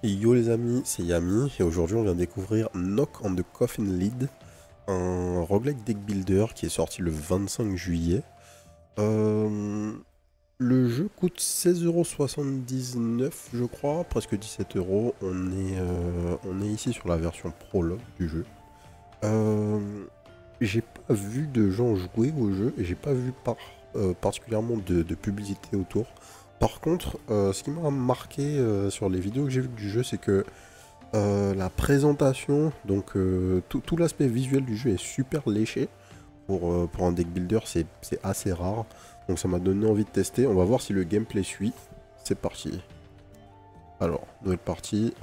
Et yo les amis, c'est Yami et aujourd'hui on vient découvrir Knock on the Coffin Lid, un roguelike deck builder qui est sorti le 25 juillet. Le jeu coûte 16,79 € je crois, presque 17 €. On est ici sur la version prologue du jeu. J'ai pas vu de gens jouer au jeu et j'ai pas vu particulièrement de publicité autour. Par contre, ce qui m'a marqué sur les vidéos que j'ai vues du jeu, c'est que la présentation, donc tout l'aspect visuel du jeu est super léché. Pour un deck builder, c'est assez rare. Donc ça m'a donné envie de tester. On va voir si le gameplay suit. C'est parti. Alors, nouvelle partie.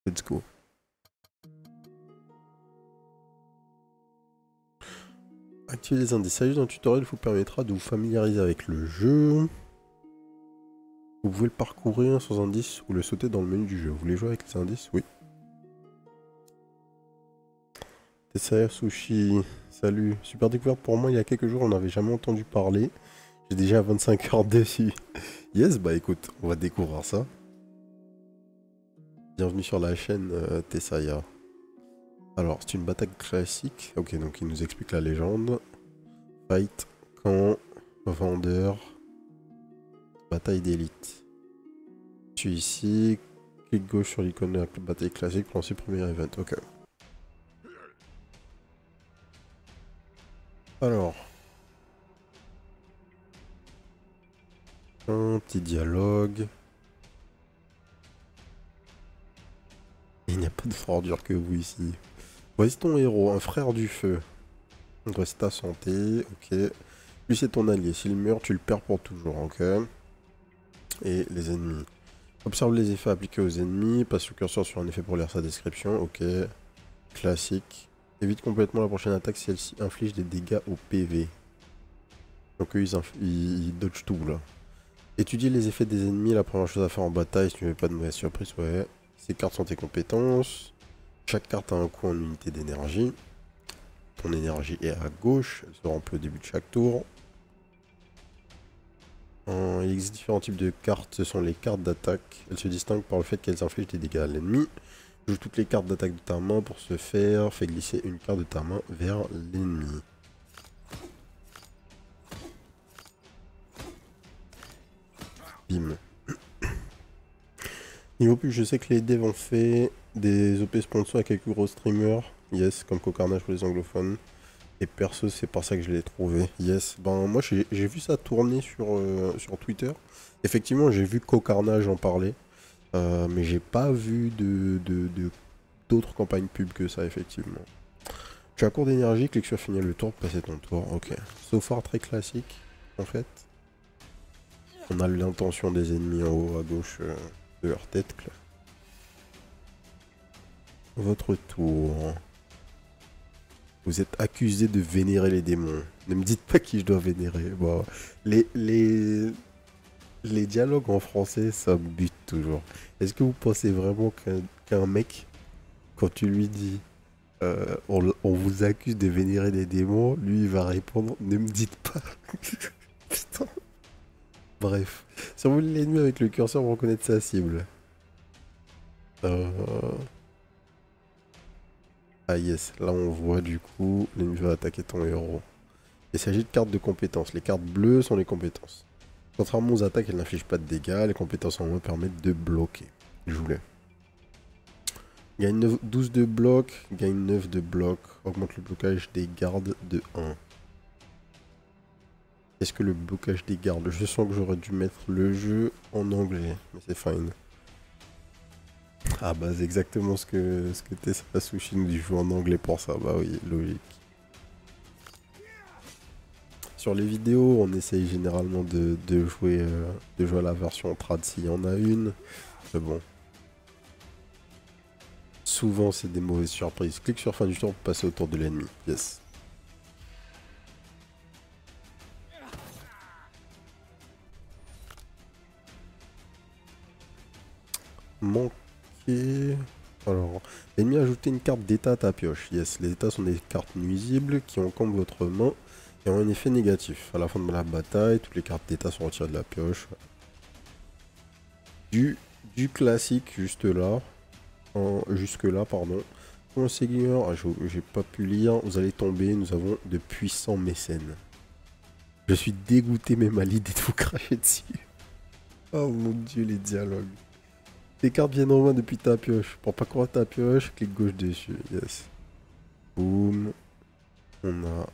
Let's go. Activer les indices. Salut, dans le tutoriel vous permettra de vous familiariser avec le jeu. Vous pouvez le parcourir sans indice ou le sauter dans le menu du jeu. Vous voulez jouer avec les indices? Oui. Tessaya Sushi, salut. Super découverte pour moi il y a quelques jours, on n'avait jamais entendu parler. J'ai déjà 25 heures dessus. Yes, bah écoute, on va découvrir ça. Bienvenue sur la chaîne Tessaya. Alors, c'est une bataille classique. Ok, donc il nous explique la légende. Fight, camp, vendeur, bataille d'élite. Je suis ici. Clic gauche sur l'icône de la bataille classique pour lancer le premier event. Ok. Alors. Un petit dialogue. Il n'y a pas de fordure que vous ici. Voici ton héros, un frère du feu. Voici ta santé, ok. Lui c'est ton allié, s'il meurt tu le perds pour toujours, ok. Et les ennemis. Observe les effets appliqués aux ennemis, passe le curseur sur un effet pour lire sa description, ok. Classique. Évite complètement la prochaine attaque si elle inflige des dégâts au PV. Donc eux ils dodge tout là. Étudier les effets des ennemis, la première chose à faire en bataille si tu veux pas de mauvaise surprise, ouais. Ces cartes sont tes compétences. Chaque carte a un coût en unité d'énergie. Ton énergie est à gauche, elle se remplit au début de chaque tour. Il existe différents types de cartes, ce sont les cartes d'attaque. Elles se distinguent par le fait qu'elles infligent des dégâts à l'ennemi. Joue toutes les cartes d'attaque de ta main pour ce faire. Fais glisser une carte de ta main vers l'ennemi. Bim. Niveau plus, je sais que les devs ont fait des OP sponsors à quelques gros streamers. Yes, comme Cocarnage pour les anglophones. Et perso, c'est par ça que je l'ai trouvé. Yes. Ben, moi, j'ai vu ça tourner sur Twitter. Effectivement, j'ai vu Cocarnage en parler. Mais j'ai pas vu d'autres campagnes pub que ça, effectivement. Tu as court d'énergie, clique sur finir le tour pour passer ton tour. Ok. So far, très classique, en fait. On a l'intention des ennemis en haut à gauche de leur tête. Là. Votre tour. Vous êtes accusé de vénérer les démons. Ne me dites pas qui je dois vénérer. Bon, les dialogues en français, ça me bute toujours. Est-ce que vous pensez vraiment qu'un mec, quand tu lui dis on vous accuse de vénérer des démons, lui il va répondre ne me dites pas. Putain. Bref. Survolez l'ennemi avec le curseur pour reconnaître sa cible. Ah yes, là on voit du coup l'ennemi va attaquer ton héros. Il s'agit de cartes de compétences. Les cartes bleues sont les compétences. Contrairement aux attaques, elles n'infligent pas de dégâts. Les compétences en haut permettent de bloquer. Joue-les. Gagne 12 de bloc, gagne 9 de bloc. Augmente le blocage des gardes de 1. Est-ce que le blocage des gardes... Je sens que j'aurais dû mettre le jeu en anglais, mais c'est fine. Ah bah c'est exactement ce que Tessa Sushi nous dit, joue en anglais pour ça, bah oui, logique. Sur les vidéos, on essaye généralement de jouer à la version trad s'il y en a une, mais bon. Souvent c'est des mauvaises surprises. Clique sur fin du tour pour passer au tour de l'ennemi, yes. Manquer... Alors, l'ennemi a ajouté une carte d'état à ta pioche. Yes, les états sont des cartes nuisibles qui encombrent votre main et ont un effet négatif. À la fin de la bataille, toutes les cartes d'état sont retirées de la pioche. Du du classique juste là. Jusque là, pardon. Pour le Seigneur, j'ai pas pu lire. Vous allez tomber, nous avons de puissants mécènes. Je suis dégoûté même à l'idée de vous cracher dessus. Oh mon dieu, les dialogues. Les cartes viennent en main depuis ta pioche. Pour pas croire ta pioche, clique gauche dessus. Yes. Boum. On a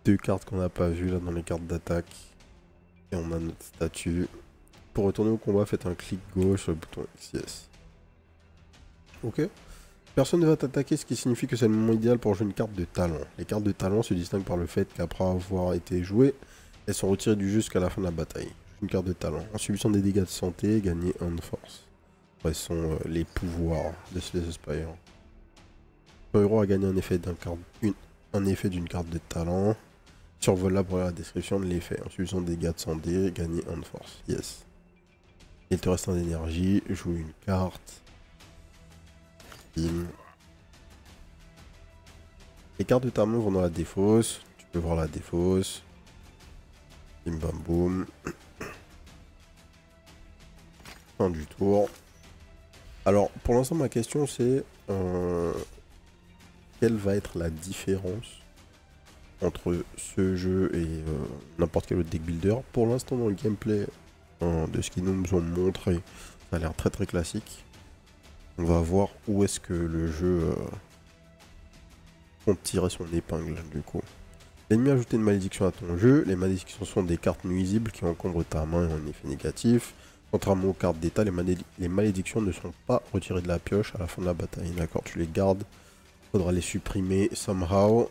2 cartes qu'on n'a pas vues là dans les cartes d'attaque. Et on a notre statue. Pour retourner au combat, faites un clic gauche sur le bouton X. Yes. Ok. Personne ne va t'attaquer, ce qui signifie que c'est le moment idéal pour jouer une carte de talent. Les cartes de talent se distinguent par le fait qu'après avoir été jouées, elles sont retirées du jeu jusqu'à la fin de la bataille. Une carte de talent. En subissant des dégâts de santé, gagnez 1 de force. Ce sont les pouvoirs de Slay the Spire. Le héros a gagné un effet d'une carte de talent. Survole là pour la description de l'effet. En subissant des dégâts de santé, gagnez 1 de force. Yes. Il te reste 1 d'énergie, joue une carte. Bim. Les cartes de talent vont dans la défausse. Tu peux voir la défausse. Bim bam boum. Fin du tour. Alors, pour l'instant, ma question c'est quelle va être la différence entre ce jeu et n'importe quel autre deck builder. Pour l'instant, dans le gameplay de ce qu'ils nous ont montré, ça a l'air très très classique. On va voir où est-ce que le jeu compte tirer son épingle du coup. L'ennemi a ajouté une malédiction à ton jeu. Les malédictions sont des cartes nuisibles qui encombrent ta main et ont un effet négatif. Contrairement aux cartes d'état, les malédictions ne sont pas retirées de la pioche à la fin de la bataille. D'accord, tu les gardes. Faudra les supprimer somehow.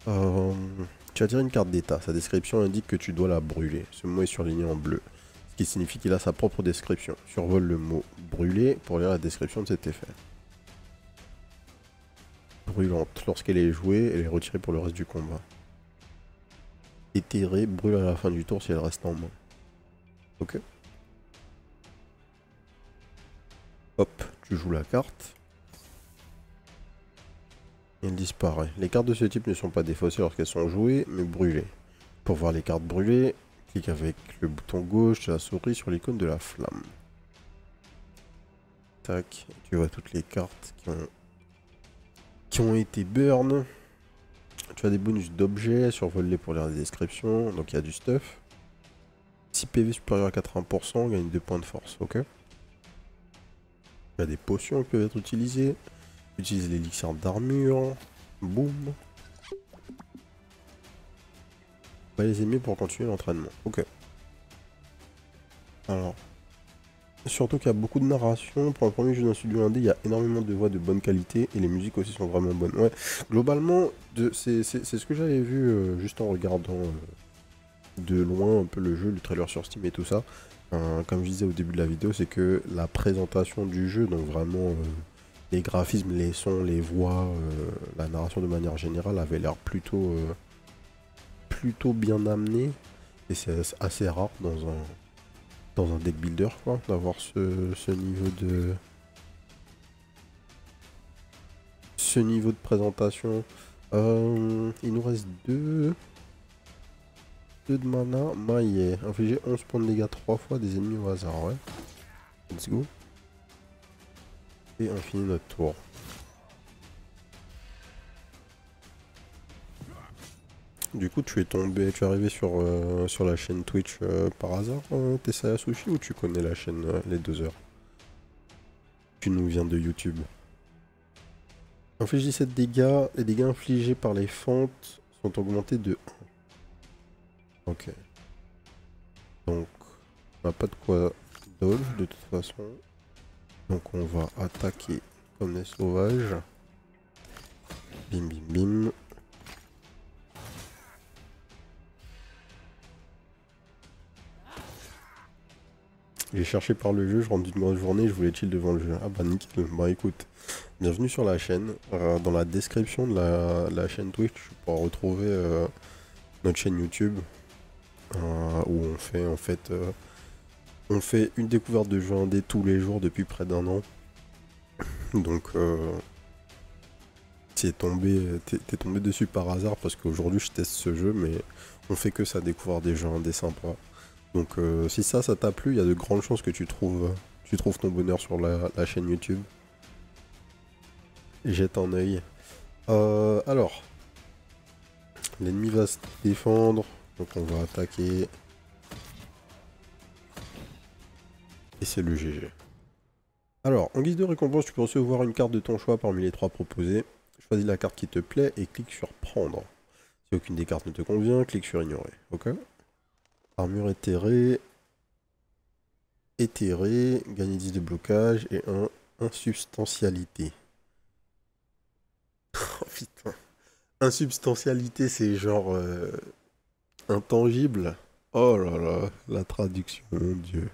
Tu as tiré une carte d'état. Sa description indique que tu dois la brûler. Ce mot est surligné en bleu. Ce qui signifie qu'il a sa propre description. Survole le mot brûler pour lire la description de cet effet. Brûlante. Lorsqu'elle est jouée, elle est retirée pour le reste du combat. Éthérée, brûle à la fin du tour si elle reste en main. Ok. Hop, tu joues la carte. Et elle disparaît. Les cartes de ce type ne sont pas défaussées lorsqu'elles sont jouées, mais brûlées. Pour voir les cartes brûlées, clique avec le bouton gauche de la souris sur l'icône de la flamme. Tac, tu vois toutes les cartes qui ont été burn. Tu as des bonus d'objets, survole-les pour lire les descriptions, donc il y a du stuff. 6 PV supérieur à 80%, gagne 2 points de force, ok. Il y a des potions qui peuvent être utilisées. Utilise l'élixir d'armure. Boum. Bah, les ennemis pour continuer l'entraînement. Ok. Alors. Surtout qu'il y a beaucoup de narration. Pour un premier jeu d'un studio indé, il y a énormément de voix de bonne qualité. Et les musiques aussi sont vraiment bonnes. Ouais. Globalement, c'est ce que j'avais vu juste en regardant de loin un peu le jeu, le trailer sur Steam et tout ça. Comme je disais au début de la vidéo, c'est que la présentation du jeu, donc vraiment les graphismes, les sons, les voix, la narration de manière générale avait l'air plutôt bien amené. Et c'est assez rare dans un deck builder quoi, d'avoir ce niveau de présentation. Il nous reste deux de mana. Maillet. Infliger 11 points de dégâts 3 fois des ennemis au hasard. Ouais. Let's go. Et on finit notre tour. Du coup, tu es arrivé sur la chaîne Twitch par hasard, Tessaya Sushi, ou tu connais la chaîne Les 2 heures? Tu nous viens de YouTube. Inflige 17 dégâts. Les dégâts infligés par les fentes sont augmentés de 1. Ok. Donc, on n'a pas de quoi dodge de toute façon. Donc on va attaquer comme des sauvages. Bim bim bim. J'ai cherché par le jeu, je rentre d'une grande journée, je voulais chill devant le jeu. Ah bah nickel, bah écoute, bienvenue sur la chaîne. Dans la description de la chaîne Twitch, tu pourras retrouver notre chaîne YouTube. Où on fait en fait une découverte de jeux indés tous les jours depuis près d'1 an. Donc t'es tombé dessus par hasard parce qu'aujourd'hui je teste ce jeu, mais on fait que ça, découvrir des jeux indés sympas. Donc si ça t'a plu, il y a de grandes chances que tu trouves ton bonheur sur la chaîne YouTube. Jette un œil. Alors, l'ennemi va se défendre, donc on va attaquer. Et c'est le GG. Alors, en guise de récompense, tu peux recevoir une carte de ton choix parmi les 3 proposées. Choisis la carte qui te plaît et clique sur prendre. Si aucune des cartes ne te convient, clique sur ignorer. Ok. Armure éthérée. Éthérée. Gagner 10 de blocage et 1 insubstantialité. Oh putain. Insubstantialité, c'est genre intangible. Oh là là, la traduction, mon dieu.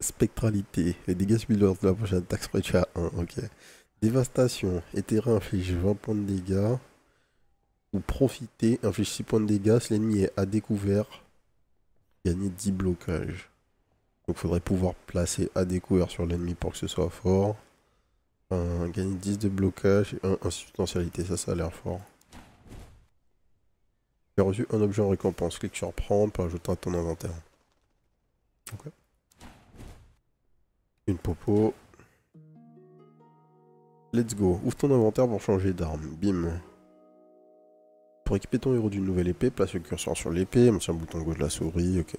Spectralité. Les dégâts subis lors de la prochaine attaque sont réduits à 1. Ok. Dévastation. Éthéré inflige 20 points de dégâts. Ou profiter. Inflige 6 points de dégâts. Si l'ennemi est à découvert, gagner 10 blocages. Donc il faudrait pouvoir placer à découvert sur l'ennemi pour que ce soit fort. Gagner 10 de blocage et 1 insubstantialité. Ça a l'air fort. Tu as reçu un objet en récompense. Clique sur prendre pour ajouter à ton inventaire. Ok. Une popo. Let's go. Ouvre ton inventaire pour changer d'arme. Bim. Pour équiper ton héros d'une nouvelle épée, place le curseur sur l'épée, maintient le bouton gauche de la souris, ok.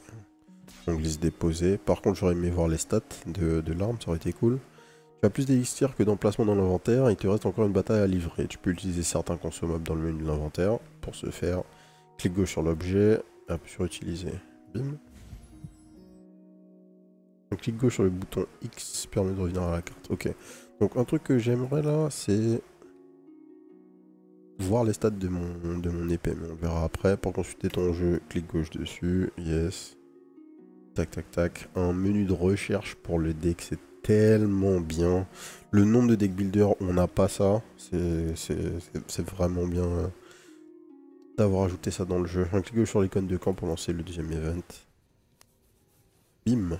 On glisse déposer. Par contre, j'aurais aimé voir les stats de l'arme, ça aurait été cool. Tu as plus d'élixir que d'emplacement dans l'inventaire, et il te reste encore une bataille à livrer. Tu peux utiliser certains consommables dans le menu de l'inventaire. Pour ce faire, clique gauche sur l'objet, appuie sur utiliser. Bim. Donc, clique gauche sur le bouton X permet de revenir à la carte. Ok. Donc un truc que j'aimerais là, c'est voir les stats de mon épée, mais on verra après. Pour consulter ton jeu, clique gauche dessus, yes. Tac tac tac. Un menu de recherche pour le deck, c'est tellement bien. Le nombre de deck builder, on n'a pas ça. C'est vraiment bien d'avoir ajouté ça dans le jeu. Un clic gauche sur l'icône de camp pour lancer le deuxième event. Bim.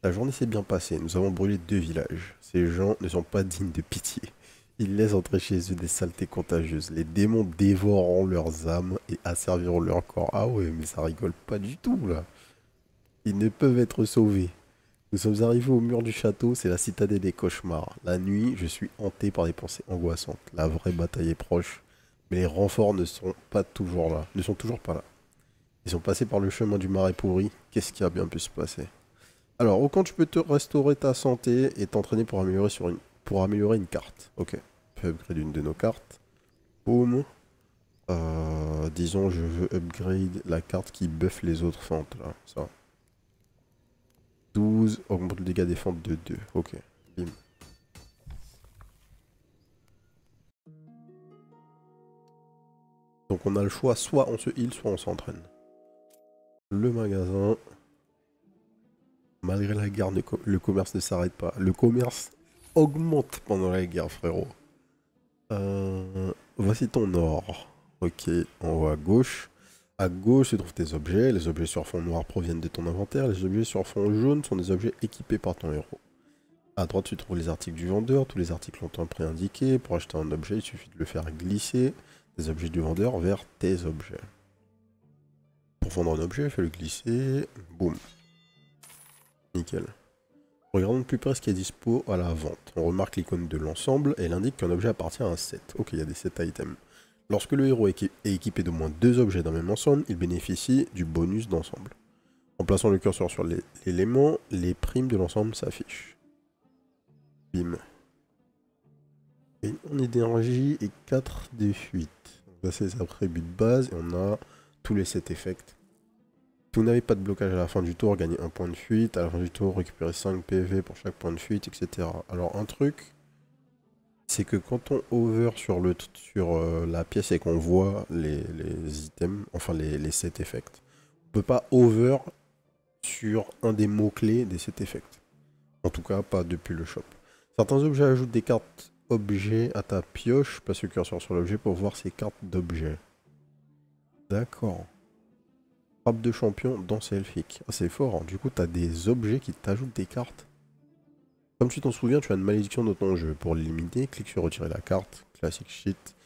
La journée s'est bien passée, nous avons brûlé 2 villages. Ces gens ne sont pas dignes de pitié. Ils laissent entrer chez eux des saletés contagieuses. Les démons dévoreront leurs âmes et asserviront leur corps. Ah ouais, mais ça rigole pas du tout là. Ils ne peuvent être sauvés. Nous sommes arrivés au mur du château, c'est la citadelle des cauchemars. La nuit, je suis hanté par des pensées angoissantes. La vraie bataille est proche, mais les renforts ne sont pas toujours là. Ne sont toujours pas là. Ils sont passés par le chemin du marais pourri. Qu'est-ce qui a bien pu se passer? Alors, au camp, tu peux te restaurer ta santé et t'entraîner pour améliorer une carte. Ok. On peut upgrade une de nos cartes. Boum. Disons, je veux upgrade la carte qui buff les autres fentes, là. Ça. 12, augmente le dégât des fentes de 2. Ok. Bim. Donc on a le choix, soit on se heal, soit on s'entraîne. Le magasin. Malgré la guerre, le commerce ne s'arrête pas. Le commerce augmente pendant la guerre, frérot. Voici ton or. Ok, en haut à gauche. À gauche se trouvent tes objets. Les objets sur fond noir proviennent de ton inventaire. Les objets sur fond jaune sont des objets équipés par ton héros. À droite, tu trouves les articles du vendeur. Tous les articles ont un prix indiqué. Pour acheter un objet, il suffit de le faire glisser des objets du vendeur vers tes objets. Pour vendre un objet, fais-le glisser. Boum. Nickel. Regardons de plus près ce qui est dispo à la vente. On remarque l'icône de l'ensemble et elle indique qu'un objet appartient à un set. Ok, il y a des set items. Lorsque le héros est équipé d'au moins 2 objets dans le même ensemble, il bénéficie du bonus d'ensemble. En plaçant le curseur sur l'élément, les primes de l'ensemble s'affichent. Bim. Et on est d'énergie et 4 de fuite. Donc là, c'est les attributs de base et on a tous les set effects. Si vous n'avez pas de blocage à la fin du tour, gagnez 1 point de fuite. À la fin du tour, récupérez 5 PV pour chaque point de fuite, etc. Alors un truc, c'est que quand on hover sur la pièce et qu'on voit les items, enfin les set effects, on ne peut pas hover sur un des mots-clés des set effects. En tout cas, pas depuis le shop. Certains objets ajoutent des cartes objets à ta pioche. Place le curseur sur l'objet pour voir ces cartes d'objets. D'accord. Frappe de champion, danse elfique. Ah, c'est fort, hein. Du coup, tu as des objets qui t'ajoutent des cartes. Comme tu t'en souviens, tu as une malédiction dans ton jeu. Pour l'éliminer, clique sur retirer la carte. Classic shit.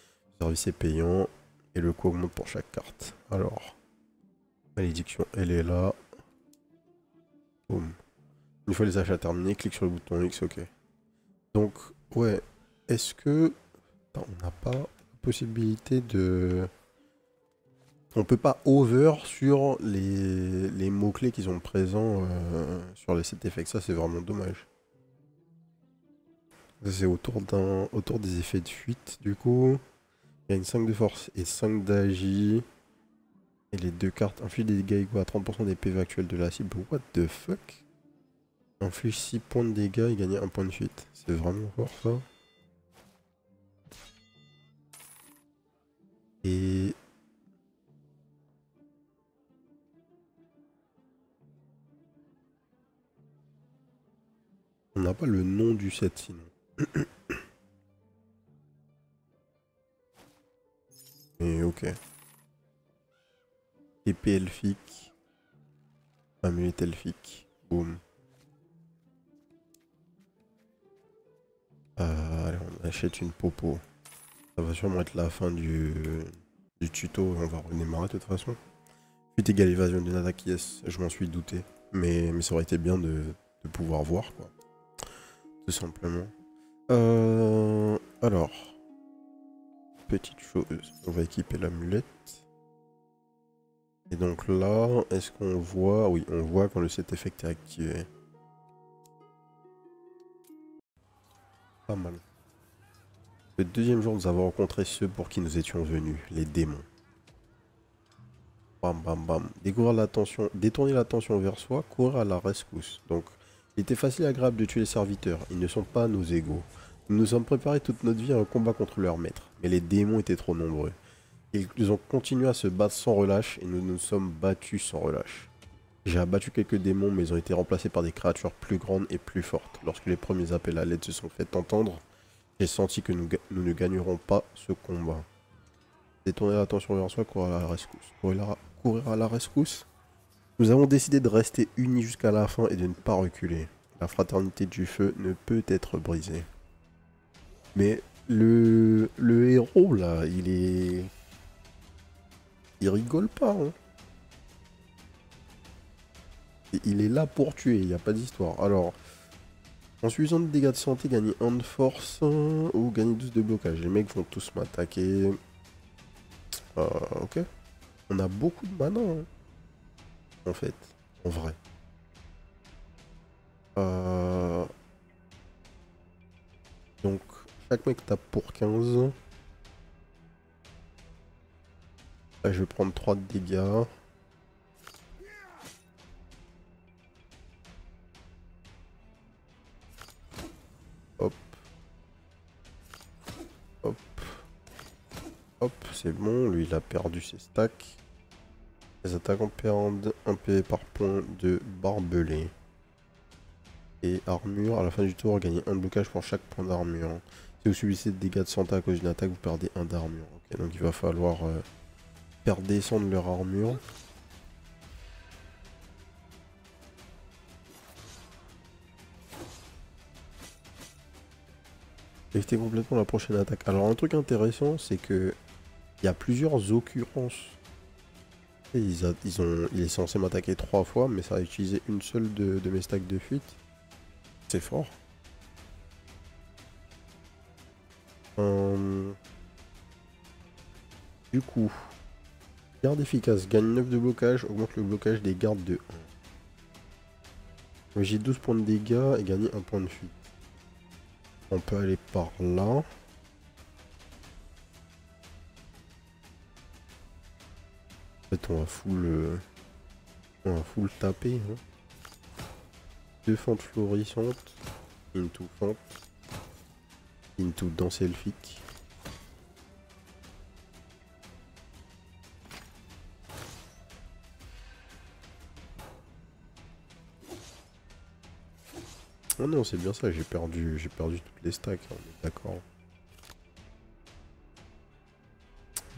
Service est payant. Et le coût augmente pour chaque carte. Alors. Malédiction, elle est là. Boum. Une fois les achats terminés, clique sur le bouton X, ok. Donc, ouais, est-ce que... Attends, on n'a pas la possibilité de... On peut pas over sur les mots-clés qui sont présents sur les set effects. Ça, c'est vraiment dommage. Ça, c'est autour des effets de fuite, du coup. Il gagne 5 de force et 5 d'agi. Et les deux cartes infligent des dégâts égaux à 30% des PV actuels de la cible. What the fuck? Inflige 6 points de dégâts et gagne 1 point de fuite. C'est vraiment fort, ça. Et... On n'a pas le nom du set, sinon. Et ok. Épée elfique. Amulette elfique. Boum. Allez, on achète une popo. Ça va sûrement être la fin du tuto. On va redémarrer de toute façon. Fuite égale évasion d'une attaque, yes. Je m'en suis douté. Mais ça aurait été bien de pouvoir voir, quoi. Tout simplement. Alors. Petite chose. On va équiper l'amulette. Et donc là, est-ce qu'on voit... Oui, on voit quand le set effect est activé. Pas mal. Le deuxième jour, nous avons rencontré ceux pour qui nous étions venus, les démons. Bam bam bam. Détourner l'attention vers soi, courir à la rescousse. Donc, il était facile et agréable de tuer les serviteurs. Ils ne sont pas nos égaux. Nous nous sommes préparés toute notre vie à un combat contre leur maître. Mais les démons étaient trop nombreux. Ils ont continué à se battre sans relâche et nous nous sommes battus sans relâche. J'ai abattu quelques démons, mais ils ont été remplacés par des créatures plus grandes et plus fortes. Lorsque les premiers appels à l'aide se sont fait entendre, j'ai senti que nous ne gagnerons pas ce combat. Détourner l'attention vers soi, courir à la rescousse. Courir à la rescousse. Nous avons décidé de rester unis jusqu'à la fin et de ne pas reculer. La fraternité du feu ne peut être brisée. Mais le héros là, il rigole pas. Hein. Il est là pour tuer, il n'y a pas d'histoire. Alors, en suivant des dégâts de santé, gagner 1 de force ou gagner 12 de blocage. Les mecs vont tous m'attaquer. Ok. On a beaucoup de mana, hein, en fait, en vrai. Donc, chaque mec tape pour 15. Là, je vais prendre 3 de dégâts. Hop. Hop. Hop, c'est bon. Lui, il a perdu ses stacks. Les attaquants perdent 1 PV par point de barbelé. Et armure, à la fin du tour, gagnez 1 de blocage pour chaque point d'armure. Si vous subissez des dégâts de santé à cause d'une attaque, vous perdez 1 d'armure. Ok, donc il va falloir faire descendre leur armure. Évitez complètement la prochaine attaque. Alors un truc intéressant, c'est que il y a plusieurs occurrences. Il est censé m'attaquer 3 fois, mais ça a utilisé une seule de mes stacks de fuite. C'est fort. Du coup, garde efficace, gagne 9 de blocage, augmente le blocage des gardes de 1. J'ai 12 points de dégâts et gagner 1 point de fuite. On peut aller par là. En fait, on va full taper. Hein. 2 fentes florissantes. Into fente. Into danse elfique. Oh non, c'est bien ça, j'ai perdu toutes les stacks, on est d'accord.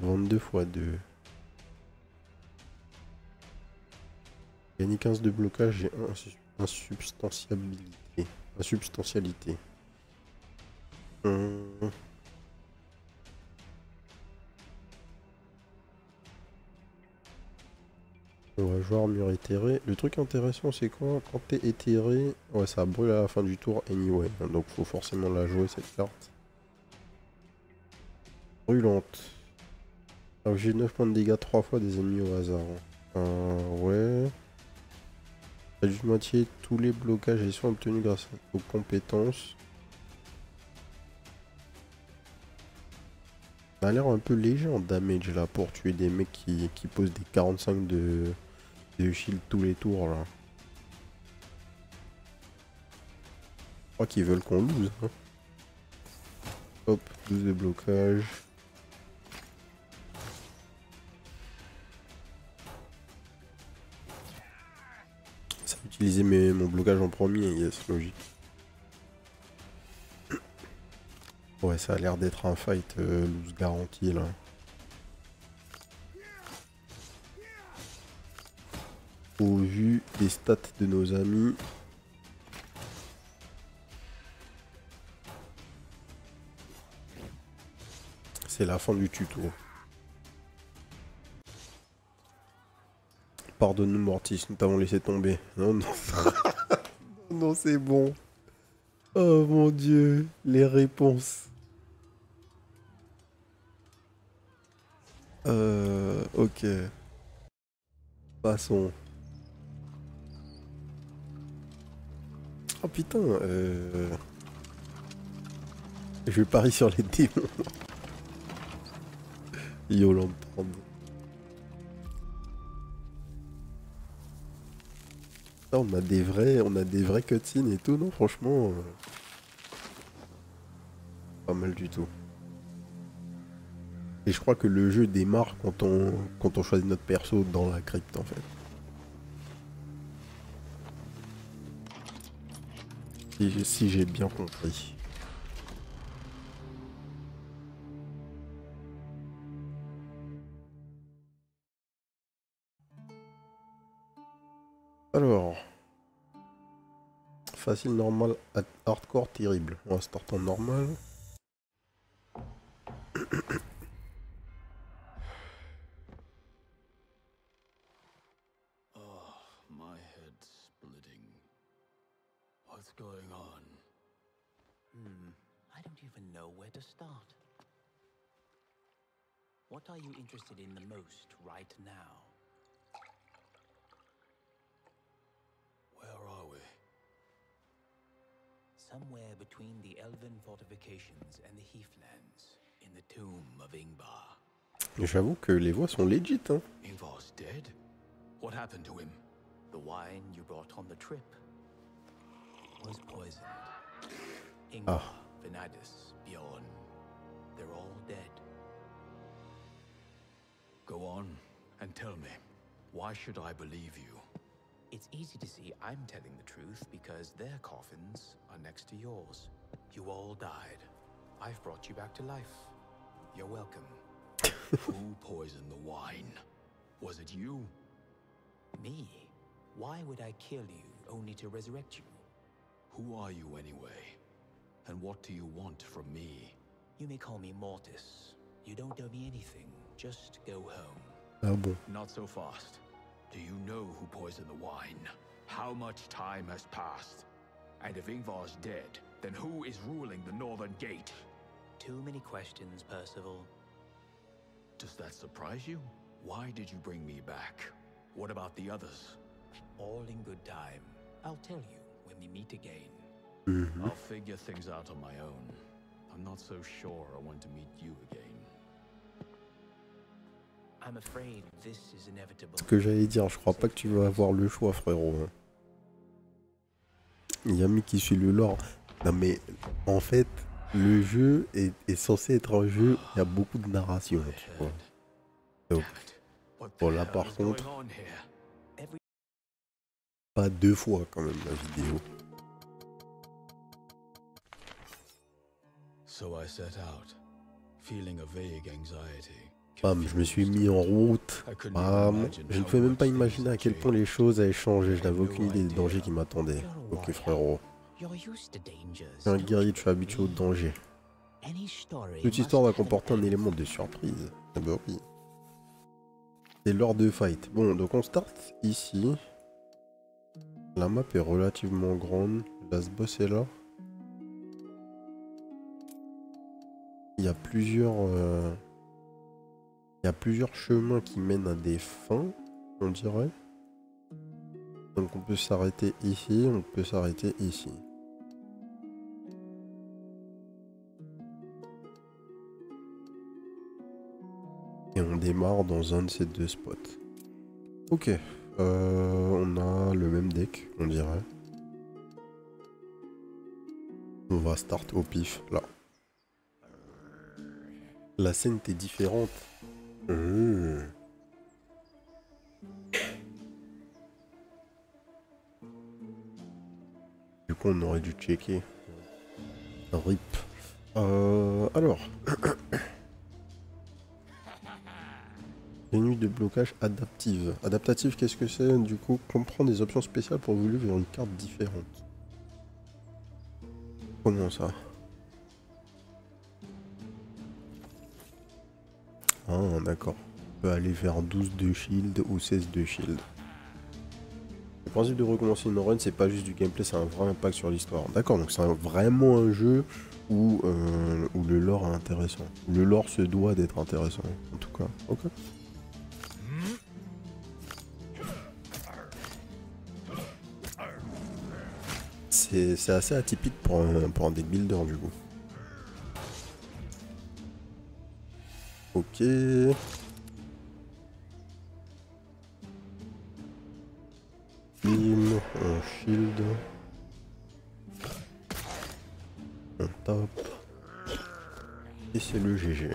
22 x 2. Gagner 15 de blocage, j'ai insubstantialité. Insubstantialité. On va jouer armure éthérée. Le truc intéressant, c'est quoi? Quand t'es éthéré, ouais, ça brûle à la fin du tour anyway. Donc faut forcément la jouer cette carte. Brûlante. Alors j'ai 9 points de dégâts 3 fois des ennemis au hasard. Ouais. Réduit de moitié tous les blocages et soins obtenus grâce aux compétences. Ça a l'air un peu léger en damage là pour tuer des mecs qui posent des 45 de shield tous les tours là. Je crois qu'ils veulent qu'on lose. Hein. Hop, 12 de blocage. Ça a utilisé mon blocage en premier, yes, logique. Ouais, ça a l'air d'être un fight lose garanti là. Au vu des stats de nos amis. C'est la fin du tuto. Pardonne-nous Mortis, nous t'avons laissé tomber. Non, non. Non, c'est bon. Oh mon dieu, les réponses. Ok. Passons. Oh putain, je parie sur les démons. Yolande prendre. On a des vrais cutscenes et tout, non? Franchement, pas mal du tout. Et je crois que le jeu démarre quand on choisit notre perso dans la crypte en fait. Si j'ai bien compris. Alors. Facile, normal, hardcore, terrible. On va start en normal. Oh, my head's splitting. What's going on? I don't even know where to start. What are you interested in the most right now? Where are we? Somewhere between the elven fortifications and the Heathlands, in the tomb of Ingvar. J'avoue que les voix sont legit, hein. Ingvar's dead? What happened to him? The wine you brought on the trip was poisoned. Ingvar, Venadis, Bjorn, they're all dead. Go on and tell me, why should I believe you? It's easy to see I'm telling the truth because their coffins are next to yours. You all died. I've brought you back to life. You're welcome. Who poisoned the wine? Was it you? Me? Why would I kill you only to resurrect you? Who are you anyway? And what do you want from me? You may call me Mortis. You don't owe me anything. Just go home. Ah bon. Not so fast. Do you know who poisoned the wine? How much time has passed? And if Ingvar's dead, then who is ruling the Northern Gate? Too many questions, Percival. Does that surprise you? Why did you bring me back? What about the others? All in good time. I'll tell you when we meet again. I'll figure things out on my own. I'm not so sure I want to meet you again. I'm afraid this is inevitable. Ce que j'allais dire, je crois pas que tu vas avoir le choix, frérot. Yami qui suit le lore. Non mais, en fait, le jeu est censé être un jeu où il y a beaucoup de narration, tu vois. Donc, bon là par contre, pas deux fois quand même la vidéo. So I set out, feeling a vague anxiety. Bam, je me suis mis en route. Bam. Je ne pouvais même pas imaginer à quel point les choses avaient changé. Je n'avais aucune idée des dangers qui m'attendaient. Ok frérot. Je suis un guerrier, je suis habitué aux dangers. Toute histoire va comporter un élément de surprise. Ah bah oui. C'est l'heure de fight. Bon, donc on start ici. La map est relativement grande. Last boss est là. Il y a plusieurs chemins qui mènent à des fins, on dirait. Donc on peut s'arrêter ici, on peut s'arrêter ici. Et on démarre dans un de ces deux spots. Ok, on a le même deck, on dirait. On va start au pif, là. La scène était différente. Du coup, on aurait dû checker. RIP. Alors. Menu de blocage adaptive. Adaptative, qu'est-ce que c'est? Du coup, comprend des options spéciales pour évoluer vers une carte différente. Comment ça? Ah, d'accord. On peut aller vers 12 de shield ou 16 de shield. Le principe de recommencer une run, c'est pas juste du gameplay, c'est un vrai impact sur l'histoire. D'accord, donc c'est vraiment un jeu où le lore est intéressant. Le lore se doit d'être intéressant, en tout cas. Ok. C'est assez atypique pour un deck builder, du coup. Ok. Bim, on shield. On tape. Et c'est le GG.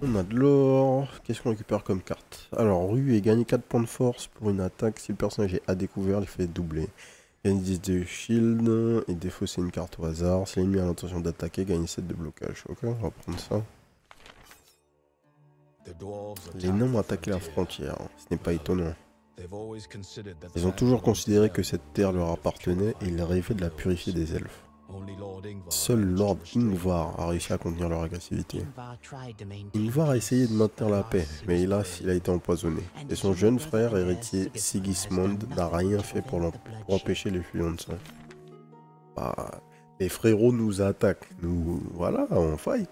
On a de l'or. Qu'est-ce qu'on récupère comme carte? Alors, rue et gagner 4 points de force pour une attaque. Si le personnage est à découvert, il fait doubler. Gagne 10 de shield et défausser une carte au hasard. Si l'ennemi a l'intention d'attaquer, gagne 7 de blocage. Ok, on va prendre ça. Les nains ont attaqué la frontière. Ce n'est pas étonnant. Ils ont toujours considéré que cette terre leur appartenait et ils rêvaient de la purifier des elfes. Seul Lord Ingvar a réussi à contenir leur agressivité. Ingvar a essayé de maintenir la paix, mais hélas, il a été empoisonné. Et son jeune frère, héritier Sigismund, n'a rien fait pour empêcher les fuyants de sang. Bah, les frérots nous attaquent. Nous, voilà, on fight.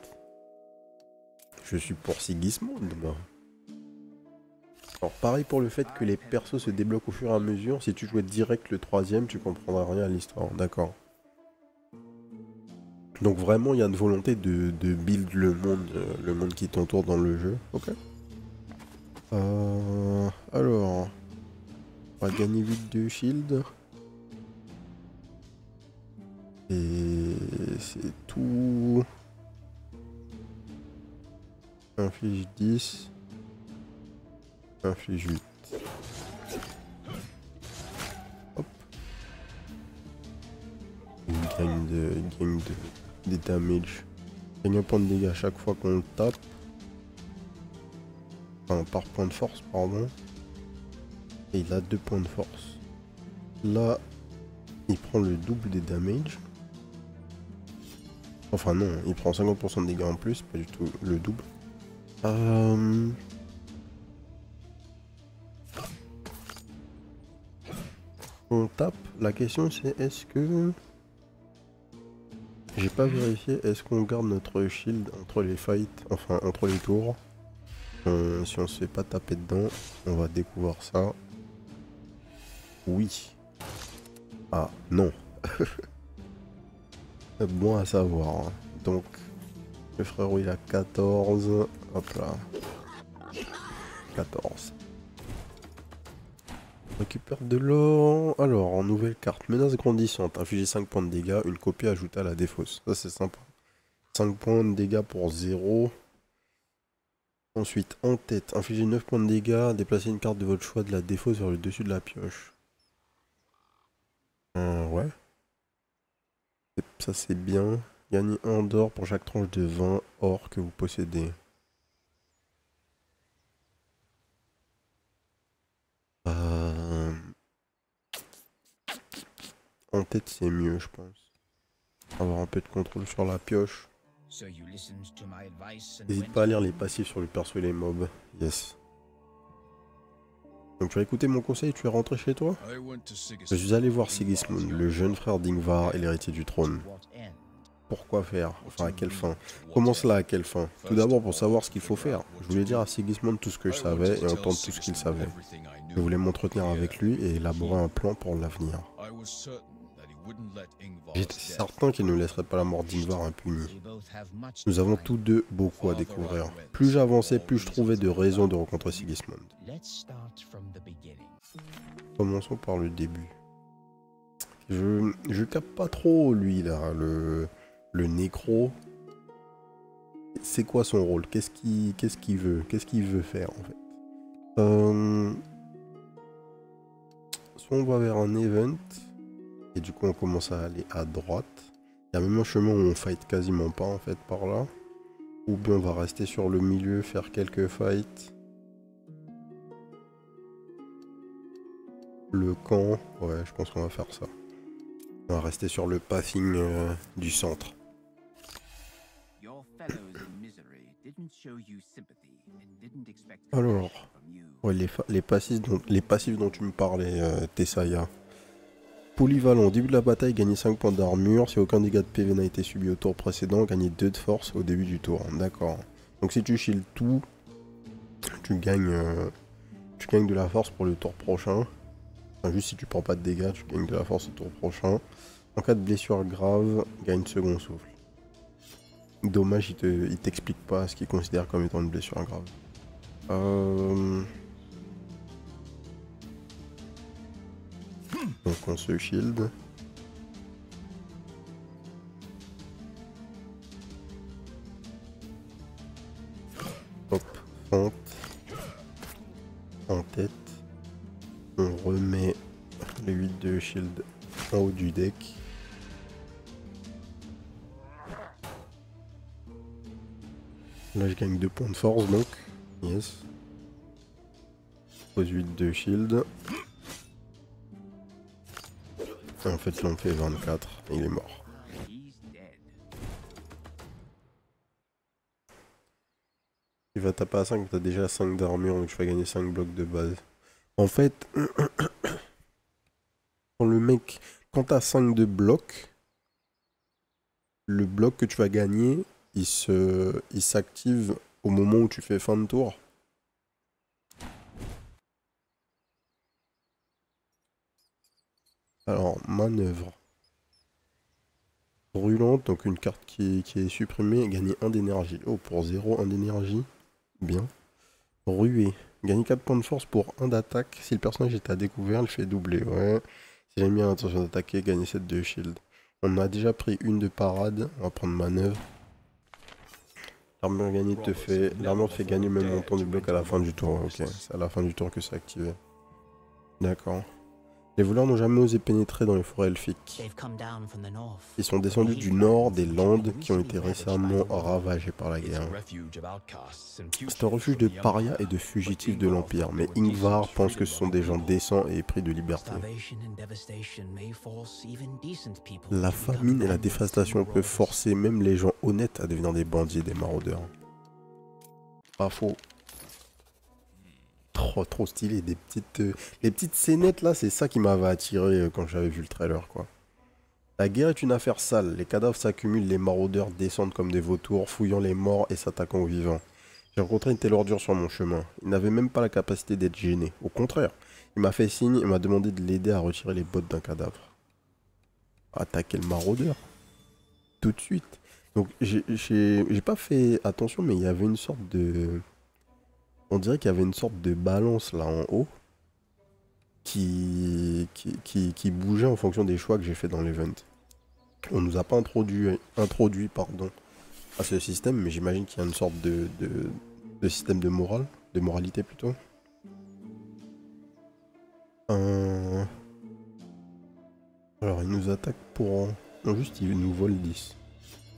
Je suis pour Sigismund, moi. Alors pareil pour le fait que les persos se débloquent au fur et à mesure. Si tu jouais direct le troisième, tu comprendras rien à l'histoire, d'accord. Donc vraiment, il y a une volonté de build le monde qui t'entoure dans le jeu. Ok. Alors, on va gagner 8 de shield. Et c'est tout. Inflige 10. Inflige 8. Hop. Il gagne des damage. Gagne un point de dégâts à chaque fois qu'on le tape. Enfin, par point de force, pardon. Et il a 2 points de force. Là, il prend le double des damage. Enfin non, il prend 50% de dégâts en plus, pas du tout le double. On tape. La question c'est est-ce que... J'ai pas vérifié, est-ce qu'on garde notre shield entre les fights, enfin entre les tours. Si on se fait pas taper dedans, on va découvrir ça. Oui. Ah, non. Bon à savoir. Hein. Donc, le frérot il a 14. Hop là. 14. On récupère de l'or. Alors, en nouvelle carte, menace grandissante. Infliger 5 points de dégâts, une copie ajoutée à la défausse. Ça c'est sympa. 5 points de dégâts pour 0. Ensuite, en tête, infliger 9 points de dégâts, déplacer une carte de votre choix de la défausse vers le dessus de la pioche. Ouais. Ça c'est bien. Gagnez 1 d'or pour chaque tranche de 20 or que vous possédez. En tête c'est mieux je pense. Avoir un peu de contrôle sur la pioche. N'hésite pas à lire les passifs sur le perso et les mobs. Yes. Donc tu vas écouter mon conseil et tu es rentré chez toi? I went to Je suis allé voir Sigismund, le jeune frère d'Ingvar et l'héritier du trône. Pourquoi faire? Enfin, à quelle fin? Comment cela, à quelle fin? Tout d'abord pour savoir ce qu'il faut faire. Je voulais dire à Sigismund tout ce que je savais et entendre tout ce qu'il savait. Je voulais m'entretenir avec lui et élaborer un plan pour l'avenir. J'étais certain qu'il ne laisserait pas la mort d'Ingvar impunie. Nous avons tous deux beaucoup à découvrir. Plus j'avançais, plus je trouvais de raisons de rencontrer Sigismund. Commençons par le début. Je capte pas trop lui là, le nécro. C'est quoi son rôle? Qu'est-ce qu'il veut? Qu'est-ce qu'il veut faire en fait? Soit on va vers un event. Et du coup on commence à aller à droite. Il y a même un chemin où on fight quasiment pas en fait par là. Ou bien on va rester sur le milieu, faire quelques fights. Le camp, ouais je pense qu'on va faire ça. On va rester sur le pathing du centre. Alors, ouais, les passifs dont tu me parlais, Tessaya. Polyvalent, au début de la bataille, gagnez 5 points d'armure. Si aucun dégât de PV n'a été subi au tour précédent, gagnez 2 de force au début du tour. D'accord. Donc si tu shield tout, tu gagnes de la force pour le tour prochain. Enfin, juste si tu prends pas de dégâts, tu gagnes de la force au tour prochain. En cas de blessure grave, gagne second souffle. Dommage, il t'explique pas ce qu'il considère comme étant une blessure grave. Donc on se shield. Hop, fente. En tête. On remet les 8 de shield en haut du deck. Là je gagne 2 points de force donc. Yes. Pose 8 de shield. En fait, là, on fait 24 et il est mort. Il va taper à 5, t'as déjà 5 d'armure, donc je vais gagner 5 blocs de base. En fait, quand t'as 5 de blocs, le bloc que tu vas gagner, il s'active au moment où tu fais fin de tour. Alors, manœuvre. Brûlante, donc une carte qui est supprimée, gagner 1 d'énergie. Oh, pour 0, 1 d'énergie. Bien. Ruée. Gagner 4 points de force pour 1 d'attaque. Si le personnage est à découvert, il fait doubler. Ouais. Si j'ai mis l'intention d'attaquer, gagner 7 de shield. On a déjà pris une de parade. On va prendre manœuvre. L'armure gagnée te fait. L'armure te fait gagner le même montant du bloc à la fin du tour. Ok, c'est à la fin du tour que c'est activé. D'accord. Les voleurs n'ont jamais osé pénétrer dans les forêts elfiques. Ils sont descendus du nord des Landes qui ont été récemment ravagées par la guerre. C'est un refuge de parias et de fugitifs de l'Empire, mais Ingvar pense que ce sont des gens décents et épris de liberté. La famine et la déforestation peuvent forcer même les gens honnêtes à devenir des bandits et des maraudeurs. Pas faux. Trop stylé, les petites scénettes là, c'est ça qui m'avait attiré quand j'avais vu le trailer quoi. La guerre est une affaire sale, les cadavres s'accumulent, les maraudeurs descendent comme des vautours, fouillant les morts et s'attaquant aux vivants. J'ai rencontré une telle ordure sur mon chemin, il n'avait même pas la capacité d'être gêné, au contraire, il m'a fait signe et m'a demandé de l'aider à retirer les bottes d'un cadavre. Attaquer le maraudeur tout de suite. Donc j'ai pas fait attention mais il y avait une sorte de... On dirait qu'il y avait une sorte de balance là en haut qui bougeait en fonction des choix que j'ai fait dans l'event. On nous a pas introduit à ce système, mais j'imagine qu'il y a une sorte de système de morale, de moralité plutôt. Alors il nous attaque pour... Non, juste il nous vole 10.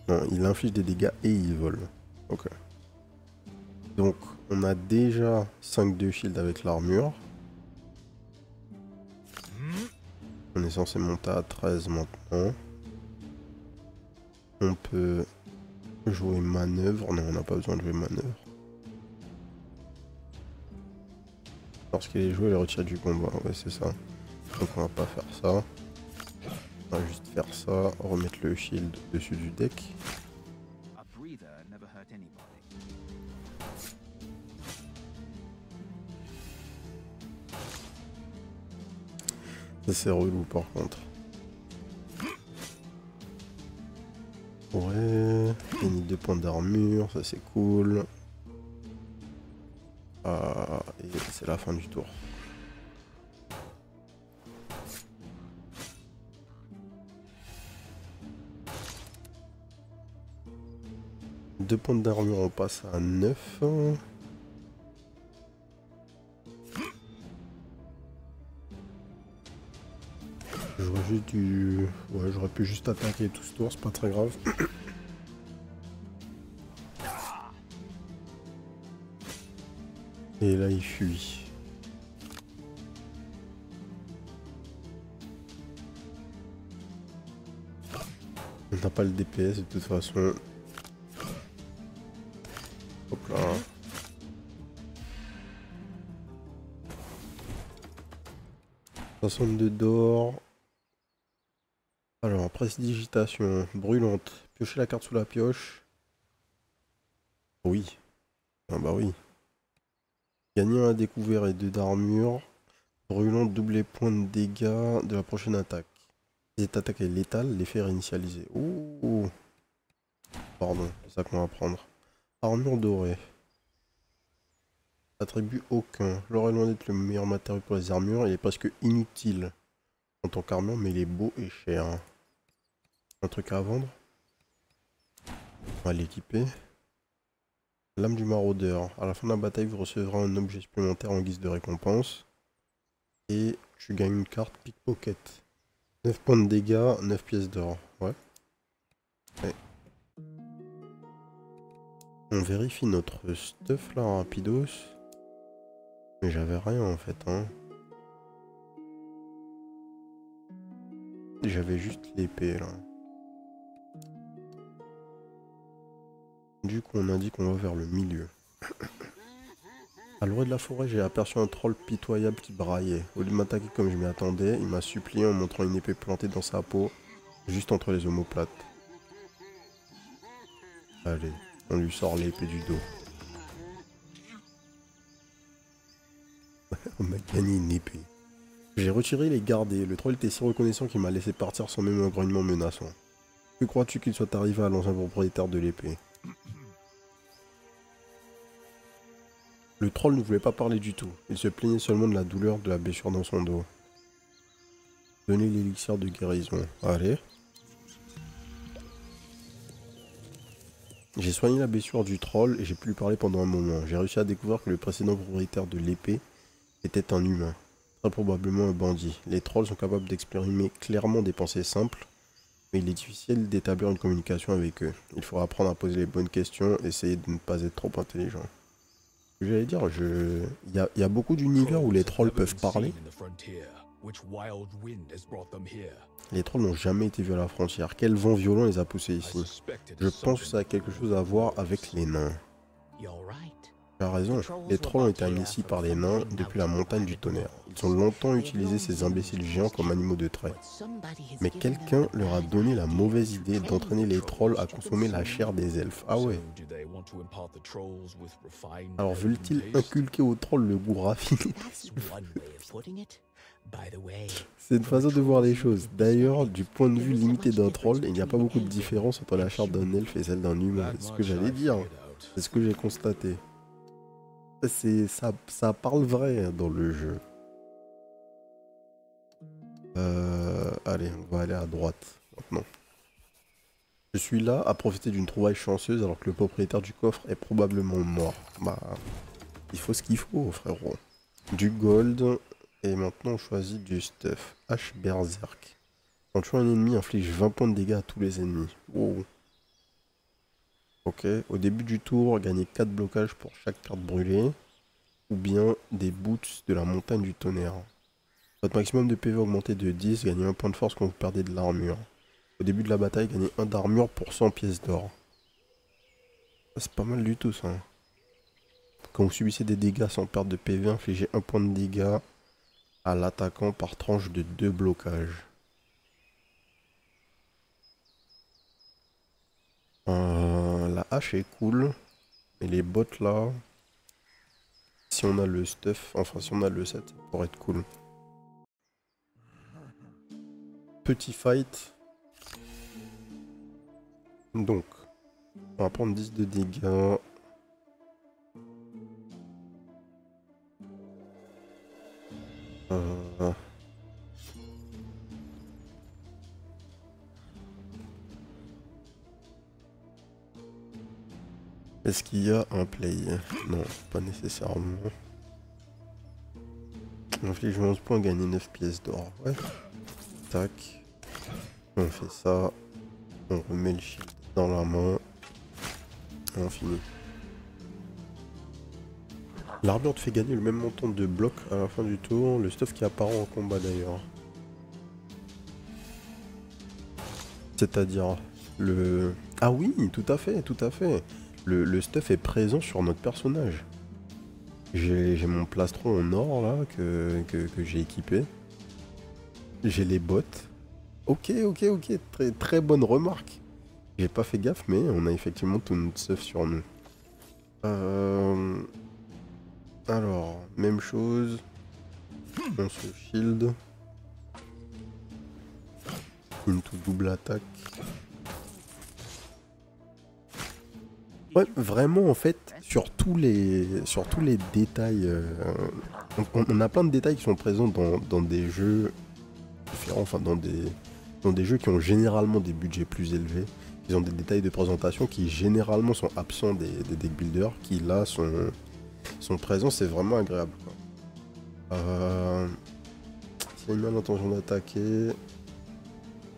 Non, il inflige des dégâts et il vole. Ok. Donc, on a déjà 5 de shield avec l'armure. On est censé monter à 13 maintenant. On peut jouer manœuvre. Non, on n'a pas besoin de jouer manœuvre. Lorsqu'il est joué, il retire du combat. Ouais, c'est ça. Donc on va pas faire ça. On va juste faire ça, remettre le shield dessus du deck. A breather never hurt anybody. Ça c'est relou par contre. Ouais, gagner 2 points d'armure, ça c'est cool. Ah, et c'est la fin du tour. Deux points d'armure, on passe à 9. J'aurais juste dû... Ouais, j'aurais pu juste attaquer tout ce tour, c'est pas très grave. Et là, il fuit. On n'a pas le DPS de toute façon. Hop là. 62 d'or. Alors, prestidigitation, brûlante. Piocher la carte sous la pioche. Oui. Ah bah oui. Gagner un découvert et 2 d'armure. Brûlante, double les points de dégâts de la prochaine attaque. Si cette attaque est létale, l'effet est réinitialisé. Ouh. Pardon, c'est ça qu'on va prendre. Armure dorée. Attribut aucun. L'or est loin d'être le meilleur matériau pour les armures. Il est presque inutile en tant qu'armure, mais il est beau et cher. Un truc à vendre. On va l'équiper. Lame du maraudeur. À la fin de la bataille, vous recevrez un objet supplémentaire en guise de récompense. Et tu gagnes une carte pickpocket. 9 points de dégâts, 9 pièces d'or. Ouais. Ouais. On vérifie notre stuff là, rapidos. Mais j'avais rien en fait, hein. J'avais juste l'épée là. Du coup, on a dit qu'on va vers le milieu. À l'orée de la forêt, j'ai aperçu un troll pitoyable qui braillait. Au lieu de m'attaquer comme je m'y attendais, il m'a supplié en montrant une épée plantée dans sa peau, juste entre les omoplates. Allez, on lui sort l'épée du dos. On m'a gagné une épée. J'ai retiré les gardés. Le troll était si reconnaissant qu'il m'a laissé partir sans même un grognement menaçant. Que crois-tu qu'il soit arrivé à l'ancien propriétaire de l'épée? Le troll ne voulait pas parler du tout. Il se plaignait seulement de la douleur de la blessure dans son dos. Donnez l'élixir de guérison. Allez. J'ai soigné la blessure du troll et j'ai pu lui parler pendant un moment. J'ai réussi à découvrir que le précédent propriétaire de l'épée était un humain. Très probablement un bandit. Les trolls sont capables d'exprimer clairement des pensées simples, mais il est difficile d'établir une communication avec eux. Il faut apprendre à poser les bonnes questions, essayer de ne pas être trop intelligent. J'allais dire, il y a beaucoup d'univers où les trolls peuvent parler. Les trolls n'ont jamais été vus à la frontière. Quel vent violent les a poussés ici? Je pense que ça a quelque chose à voir avec les nains. Tu as raison, les trolls ont été amenés ici par les nains depuis la montagne du tonnerre. Ils ont longtemps utilisé ces imbéciles géants comme animaux de trait. Mais quelqu'un leur a donné la mauvaise idée d'entraîner les trolls à consommer la chair des elfes. Ah ouais. Alors veulent-ils inculquer aux trolls le goût raffiné? C'est une façon de voir les choses. D'ailleurs, du point de vue limité d'un troll, il n'y a pas beaucoup de différence entre la chair d'un elfe et celle d'un humain. C'est ce que j'allais dire. C'est ce que j'ai constaté. Ça parle vrai dans le jeu. Allez, on va aller à droite maintenant. Je suis là à profiter d'une trouvaille chanceuse alors que le propriétaire du coffre est probablement mort. Bah, il faut ce qu'il faut, frérot. Du gold. Et maintenant on choisit du stuff. H berserk. Quand tu as un ennemi, inflige 20 points de dégâts à tous les ennemis. Wow. Ok, au début du tour, gagnez 4 blocages pour chaque carte brûlée. Ou bien des boots de la montagne du tonnerre. Votre maximum de PV augmenté de 10, gagnez 1 point de force quand vous perdez de l'armure. Au début de la bataille, gagnez 1 d'armure pour 100 pièces d'or. C'est pas mal du tout ça. Quand vous subissez des dégâts sans perte de PV, infligez 1 point de dégâts à l'attaquant par tranche de 2 blocages. La hache est cool. Mais les bottes là, si on a le stuff, enfin si on a le set, ça pourrait être cool. Petit fight. Donc, on va prendre 10 de dégâts. Est-ce qu'il y a un play? Non, pas nécessairement. Inflige 11 points, gagner 9 pièces d'or. Ouais. Tac. On fait ça. On remet le shield dans la main. Et on finit. L'armure te fait gagner le même montant de blocs à la fin du tour. Le stuff qui apparaît en combat d'ailleurs. C'est-à-dire le... Ah oui, tout à fait, tout à fait. Le stuff est présent sur notre personnage. J'ai mon plastron en or là que j'ai équipé. J'ai les bottes. Ok, très, très bonne remarque. J'ai pas fait gaffe, mais on a effectivement tout notre stuff sur nous. Alors, même chose. On se shield. Into double attaque. Ouais, vraiment en fait, sur tous les détails, on a plein de détails qui sont présents dans des jeux différents, enfin dans des jeux qui ont généralement des budgets plus élevés. Ils ont des détails de présentation qui généralement sont absents des deck builders, qui là sont présents, c'est vraiment agréable, quoi. S'il y a une intention d'attaquer,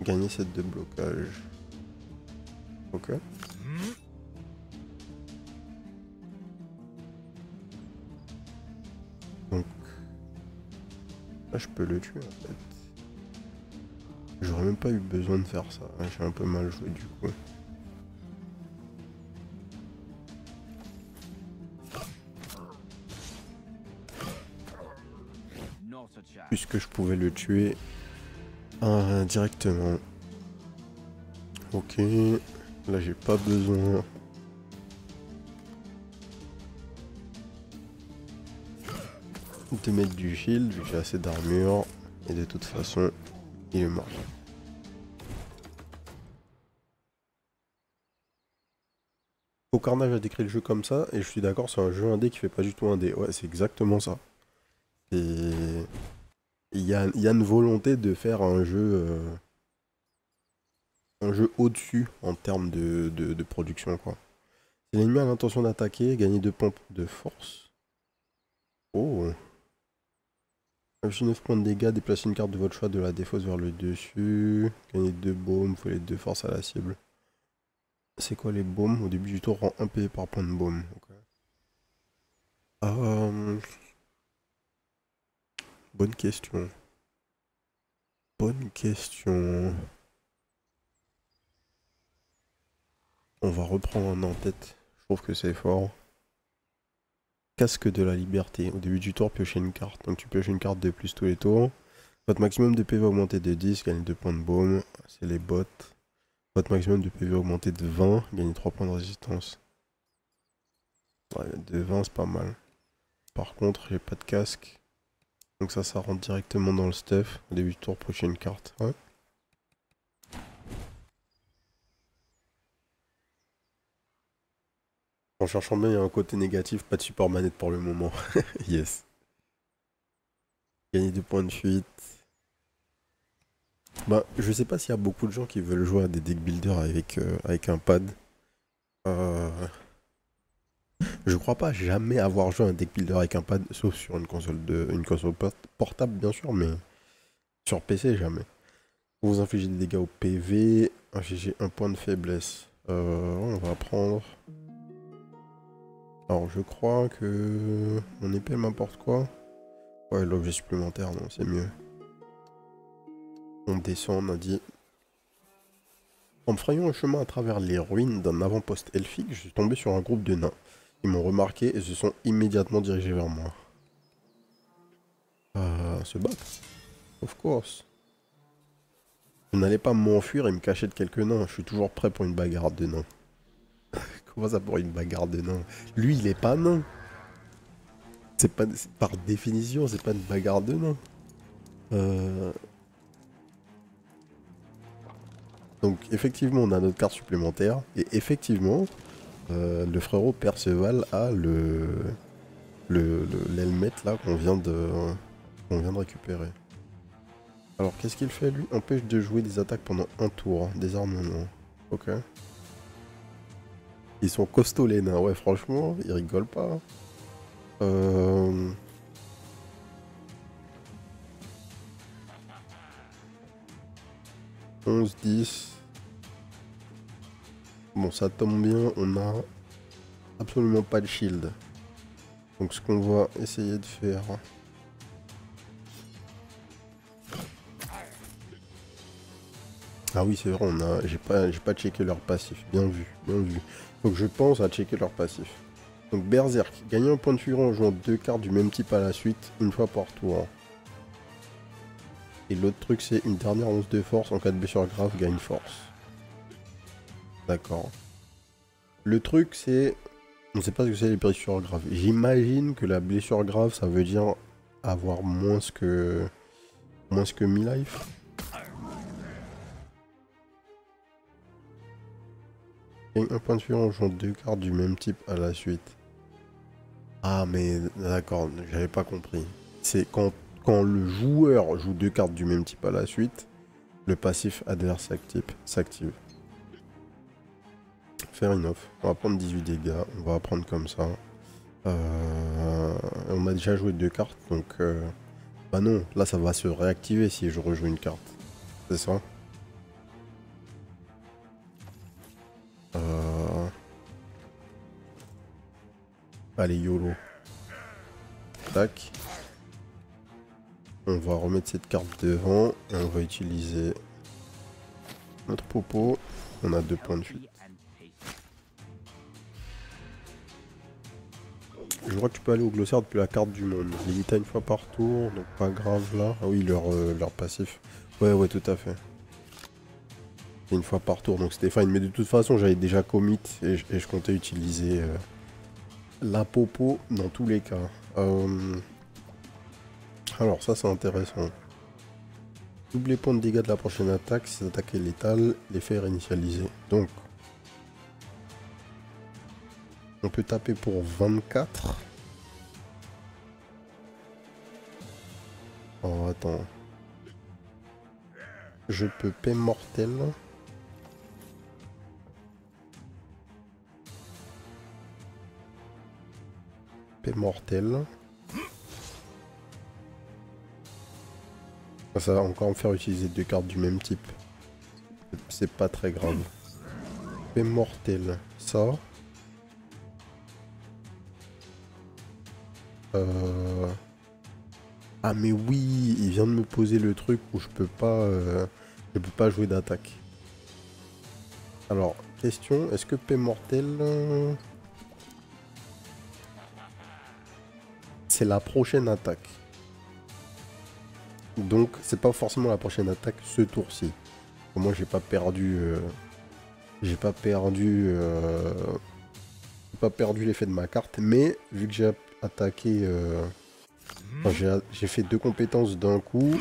gagner cette de blocage. Ok. Donc là je peux le tuer en fait. J'aurais même pas eu besoin de faire ça, j'ai un peu mal joué du coup. Puisque je pouvais le tuer directement. Ok, là j'ai pas besoin. De mettre du shield, vu que j'ai assez d'armure, et de toute façon, il est mort. Au Carnage a décrit le jeu comme ça, et je suis d'accord, c'est un jeu indé qui fait pas du tout indé. Ouais, c'est exactement ça. Et il y a une volonté de faire un jeu au-dessus en termes de production, quoi. Si l'ennemi a l'intention d'attaquer, gagner 2 points de force. Oh. Inflige 9 points de dégâts, déplacez une carte de votre choix de la défausse vers le dessus. Gagnez 2 baumes, faut les 2 forces à la cible. C'est quoi les baumes? Au début du tour, rend 1 PV par point de baume. Okay. Bonne question. Bonne question. On va reprendre un en tête. Je trouve que c'est fort. Casque de la liberté. Au début du tour, piocher une carte. Donc tu pioches une carte de plus tous les tours. Votre maximum de PV augmenté de 10, gagnez 2 points de baume. C'est les bots. Votre maximum de PV augmenté de 20, gagnez 3 points de résistance. Ouais, de 20 c'est pas mal. Par contre, j'ai pas de casque. Donc ça rentre directement dans le stuff. Au début du tour, prochaine carte. Ouais. En cherchant bien, il y a un côté négatif, pas de support manette pour le moment. Yes. Gagner 2 points de fuite. Bah, je sais pas s'il y a beaucoup de gens qui veulent jouer à des deck builders avec un pad. Je crois pas jamais avoir joué à un deck builder avec un pad, sauf sur une console portable bien sûr, mais sur PC jamais. Vous infligez des dégâts au PV, infligez 1 point de faiblesse. On va prendre. Alors je crois que mon épée m'importe quoi. Ouais, l'objet supplémentaire, non, c'est mieux. On descend, on a dit. En me frayant un chemin à travers les ruines d'un avant-poste elfique, je suis tombé sur un groupe de nains. Ils m'ont remarqué et se sont immédiatement dirigés vers moi. Se battre. Of course. Je n'allais pas m'enfuir et me cacher de quelques nains. Je suis toujours prêt pour une bagarre de nains. Comment ça pour une bagarre de nains? Lui, il est pas nain. C'est pas... Par définition, c'est pas une bagarre de nains. Donc, effectivement, on a notre carte supplémentaire. Et effectivement, le frérot Perceval a l'helmet là qu'on vient de récupérer. Alors, qu'est-ce qu'il fait, lui? Empêche de jouer des attaques pendant un tour. Désarmement. Ok. Ils sont costauds, les nains. Ouais, franchement, ils rigolent pas. 11, 10. Bon, ça tombe bien, on a absolument pas de shield. Donc ce qu'on va essayer de faire... Ah oui, c'est vrai, j'ai pas checké leur passif. Bien vu, bien vu. Donc je pense à checker leur passif. Donc Berserk, gagner un point de furie en jouant 2 cartes du même type à la suite, une fois par tour. Et l'autre truc, c'est une dernière once de force en cas de blessure grave, gagne force. D'accord. Le truc, c'est... On sait pas ce que c'est les blessures graves. J'imagine que la blessure grave, ça veut dire avoir moins que 1000 life. Gagne un point de furie en jouant 2 cartes du même type à la suite. Ah mais d'accord, j'avais pas compris. C'est quand le joueur joue 2 cartes du même type à la suite, le passif adverse s'active. Fair enough. On va prendre 18 dégâts, on va prendre comme ça. On a déjà joué 2 cartes, donc... Bah non, là ça va se réactiver si je rejoue une carte. C'est ça. Allez, YOLO. Tac. On va remettre cette carte devant et on va utiliser notre popo. On a 2 points de fuite. Je crois que tu peux aller au glossaire depuis la carte du monde. Limité à une fois par tour, donc pas grave là. Ah oui, leur passif. Ouais, tout à fait. C'est une fois par tour, donc c'était fine. Mais de toute façon, j'avais déjà commit et je comptais utiliser la popo dans tous les cas. Alors ça, c'est intéressant. Double les points de dégâts de la prochaine attaque. Si cette attaque est létale, l'effet est réinitialisé. Donc, on peut taper pour 24. Oh, attends. Je peux paix mortel. Paix mortel. Ça va encore me faire utiliser 2 cartes du même type. C'est pas très grave. Paix mortel. Ça. Ah mais oui, il vient de me poser le truc où je peux pas jouer d'attaque. Alors, question, est-ce que paix mortel... C'est la prochaine attaque. Donc, c'est pas forcément la prochaine attaque ce tour-ci. Moi, j'ai pas perdu... J'ai pas perdu l'effet de ma carte, mais vu que j'ai attaqué... Enfin, j'ai fait 2 compétences d'un coup.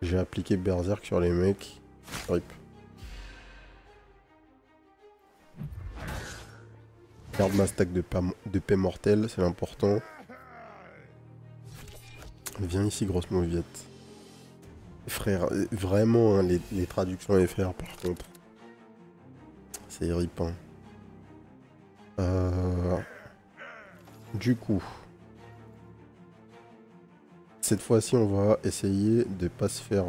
J'ai appliqué Berserk sur les mecs. Rip. Garde ma stack de paix mortelle, c'est l'important. Viens ici, grosse mauviette. Frère, vraiment, hein, les traductions FR par contre. C'est irripant. Du coup... Cette fois-ci, on va essayer de pas se faire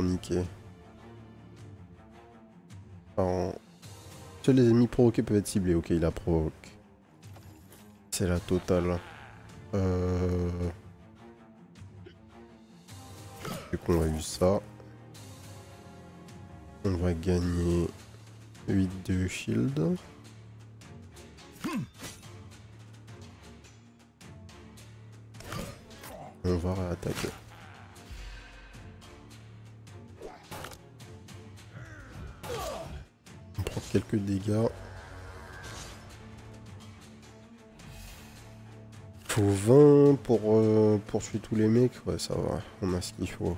niquer. Alors, seuls les ennemis provoqués peuvent être ciblés. Ok, il la provoque. C'est la totale. Du coup, on a eu ça. On va gagner 8 de shield. On va réattaquer. On prend quelques dégâts. Faut 20 pour poursuivre tous les mecs. Ouais, ça va. On a ce qu'il faut.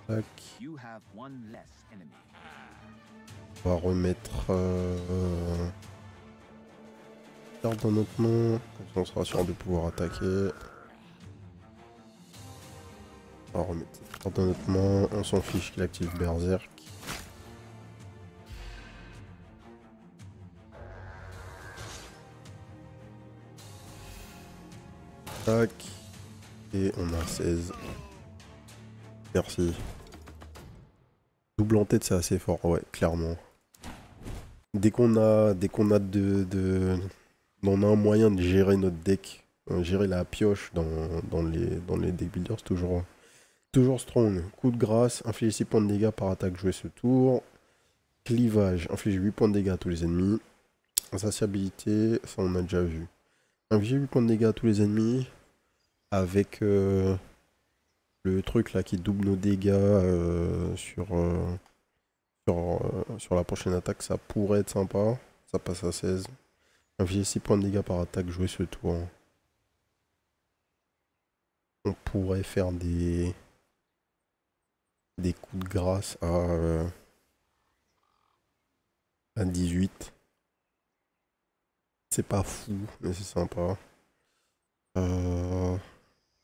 Tac. You have one less enemy. On va remettre carte dans notre nom. Comme ça on sera sûr de pouvoir attaquer. On va remettre cette carte dans notre main. On s'en fiche qu'il active Berserk. Tac. Et on a 16. Merci. Double en tête, c'est assez fort, ouais, clairement. Dès qu'on a on a un moyen de gérer notre deck, gérer la pioche dans les deck builders, c'est toujours strong. Coup de grâce, inflige 6 points de dégâts par attaque jouée ce tour. Clivage, inflige 8 points de dégâts à tous les ennemis. Insatiabilité, ça on a déjà vu. Inflige 8 points de dégâts à tous les ennemis. Avec le truc là qui double nos dégâts sur la prochaine attaque, ça pourrait être sympa. Ça passe à 16. Infliger 6 points de dégâts par attaque joué ce tour. On pourrait faire des coups de grâce à 18. C'est pas fou, mais c'est sympa.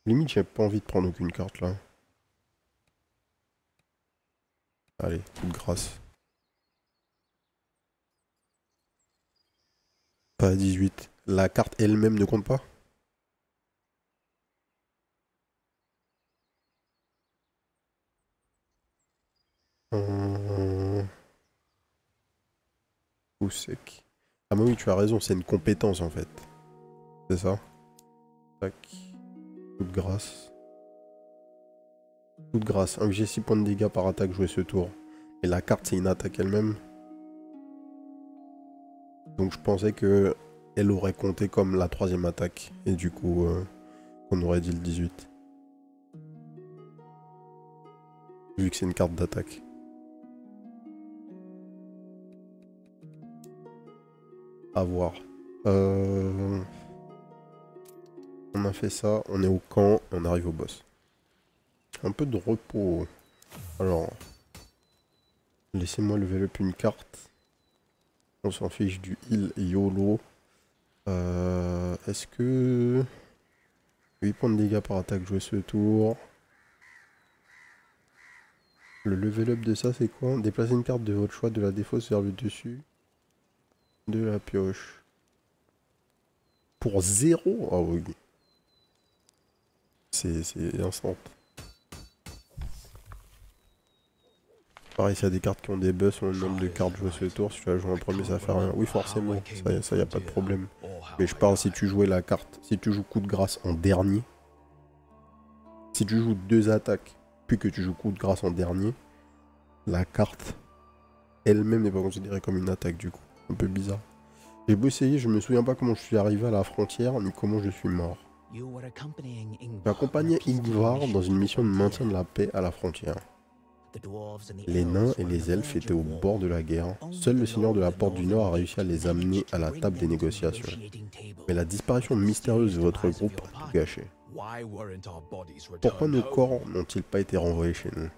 Limite, j'ai pas envie de prendre aucune carte là. Allez, coup de grâce. Pas à 18. La carte elle-même ne compte pas? Coup sec. Ah mais oui, tu as raison, c'est une compétence en fait. C'est ça? Tac. Coup de grâce. Coup de grâce. Infliger 6 points de dégâts par attaque jouée ce tour. Et la carte, c'est une attaque elle-même. Donc je pensais que elle aurait compté comme la troisième attaque. Et du coup, on aurait dit le 18. Vu que c'est une carte d'attaque. À voir. On a fait ça, on est au camp, on arrive au boss. Un peu de repos. Alors, laissez-moi level up une carte. On s'en fiche du heal YOLO. Est-ce que 8 points de dégâts par attaque joué ce tour. Le level up de ça c'est quoi? Déplacer une carte de votre choix de la défausse vers le dessus de la pioche. Pour 0? Ah oui. C'est instant. Pareil, s'il y a des cartes qui ont des buffs sur le nombre de cartes jouées ce tour, si tu la joues en premier, ça fait rien. Oui, forcément, ça y a pas de problème. Mais je parle si tu jouais la carte, si tu joues coup de grâce en dernier, si tu joues 2 attaques, puis que tu joues coup de grâce en dernier, la carte elle-même n'est pas considérée comme une attaque du coup. Un peu bizarre. J'ai beau essayer, je me souviens pas comment je suis arrivé à la frontière, ni comment je suis mort. J'ai accompagné Ingvar dans une mission de maintien de la paix à la frontière. Les nains et les elfes étaient au bord de la guerre. Seul le seigneur de la Porte du Nord a réussi à les amener à la table des négociations. Mais la disparition mystérieuse de votre groupe a tout gâché. Pourquoi nos corps n'ont-ils pas été renvoyés chez nous?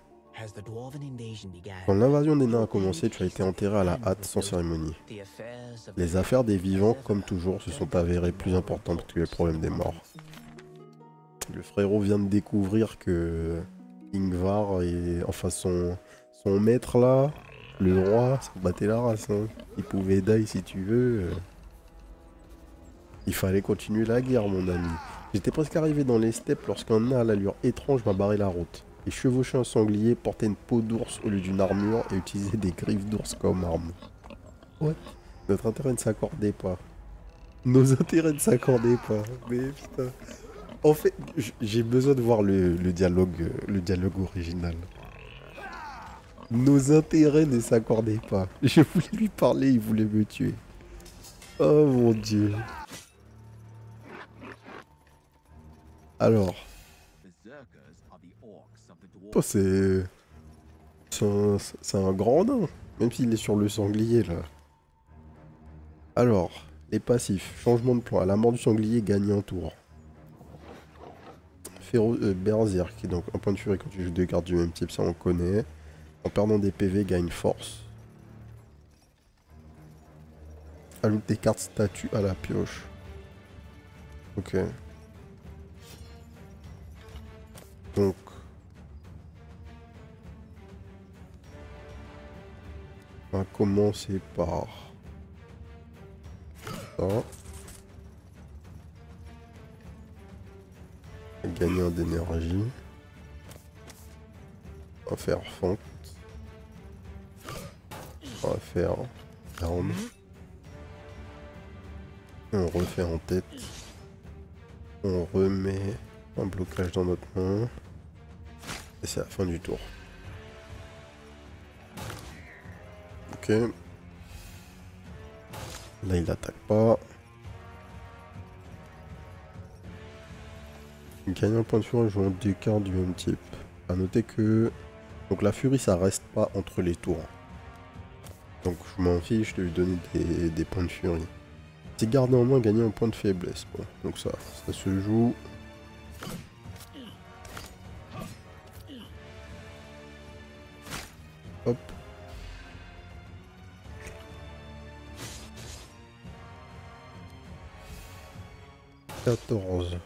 Quand l'invasion des nains a commencé, tu as été enterré à la hâte sans cérémonie. Les affaires des vivants, comme toujours, se sont avérées plus importantes que les problèmes des morts. Le frérot vient de découvrir que Ingvar et enfin son maître là, le roi, ça battait la race. Hein. Il pouvait die si tu veux. Il fallait continuer la guerre, mon ami. J'étais presque arrivé dans les steppes lorsqu'un nain à l'allure étrange m'a barré la route. Il chevauchait un sanglier, portait une peau d'ours au lieu d'une armure et utilisait des griffes d'ours comme arme. Ouais. Notre intérêt ne s'accordait pas. Nos intérêts ne s'accordaient pas. Mais putain. En fait, j'ai besoin de voir le dialogue original. Nos intérêts ne s'accordaient pas. Je voulais lui parler, il voulait me tuer. Oh mon dieu. Alors, Berserkers are the orcs of the toi dwarf. c'est un grand nain, même s'il est sur le sanglier là. Alors, les passifs, changement de plan. À la mort du sanglier, gagne un tour. Berserk, donc un point de furie quand tu joues deux cartes du même type, ça on connaît. En perdant des PV, gagne force. Ajoute des cartes statues à la pioche. Ok. Donc. On va commencer par ça. Gagner d'énergie. On va faire fente. On va faire down. Et on refait en tête. On remet un blocage dans notre main. Et c'est la fin du tour. Ok. Là il attaque pas. Gagner un point de furie en jouant deux cartes du même type. A noter que donc la furie ça reste pas entre les tours. Donc je m'en fiche de lui donner des points de furie. C'est garder en main, gagner un point de faiblesse. Bon, donc ça se joue. Hop. « 14.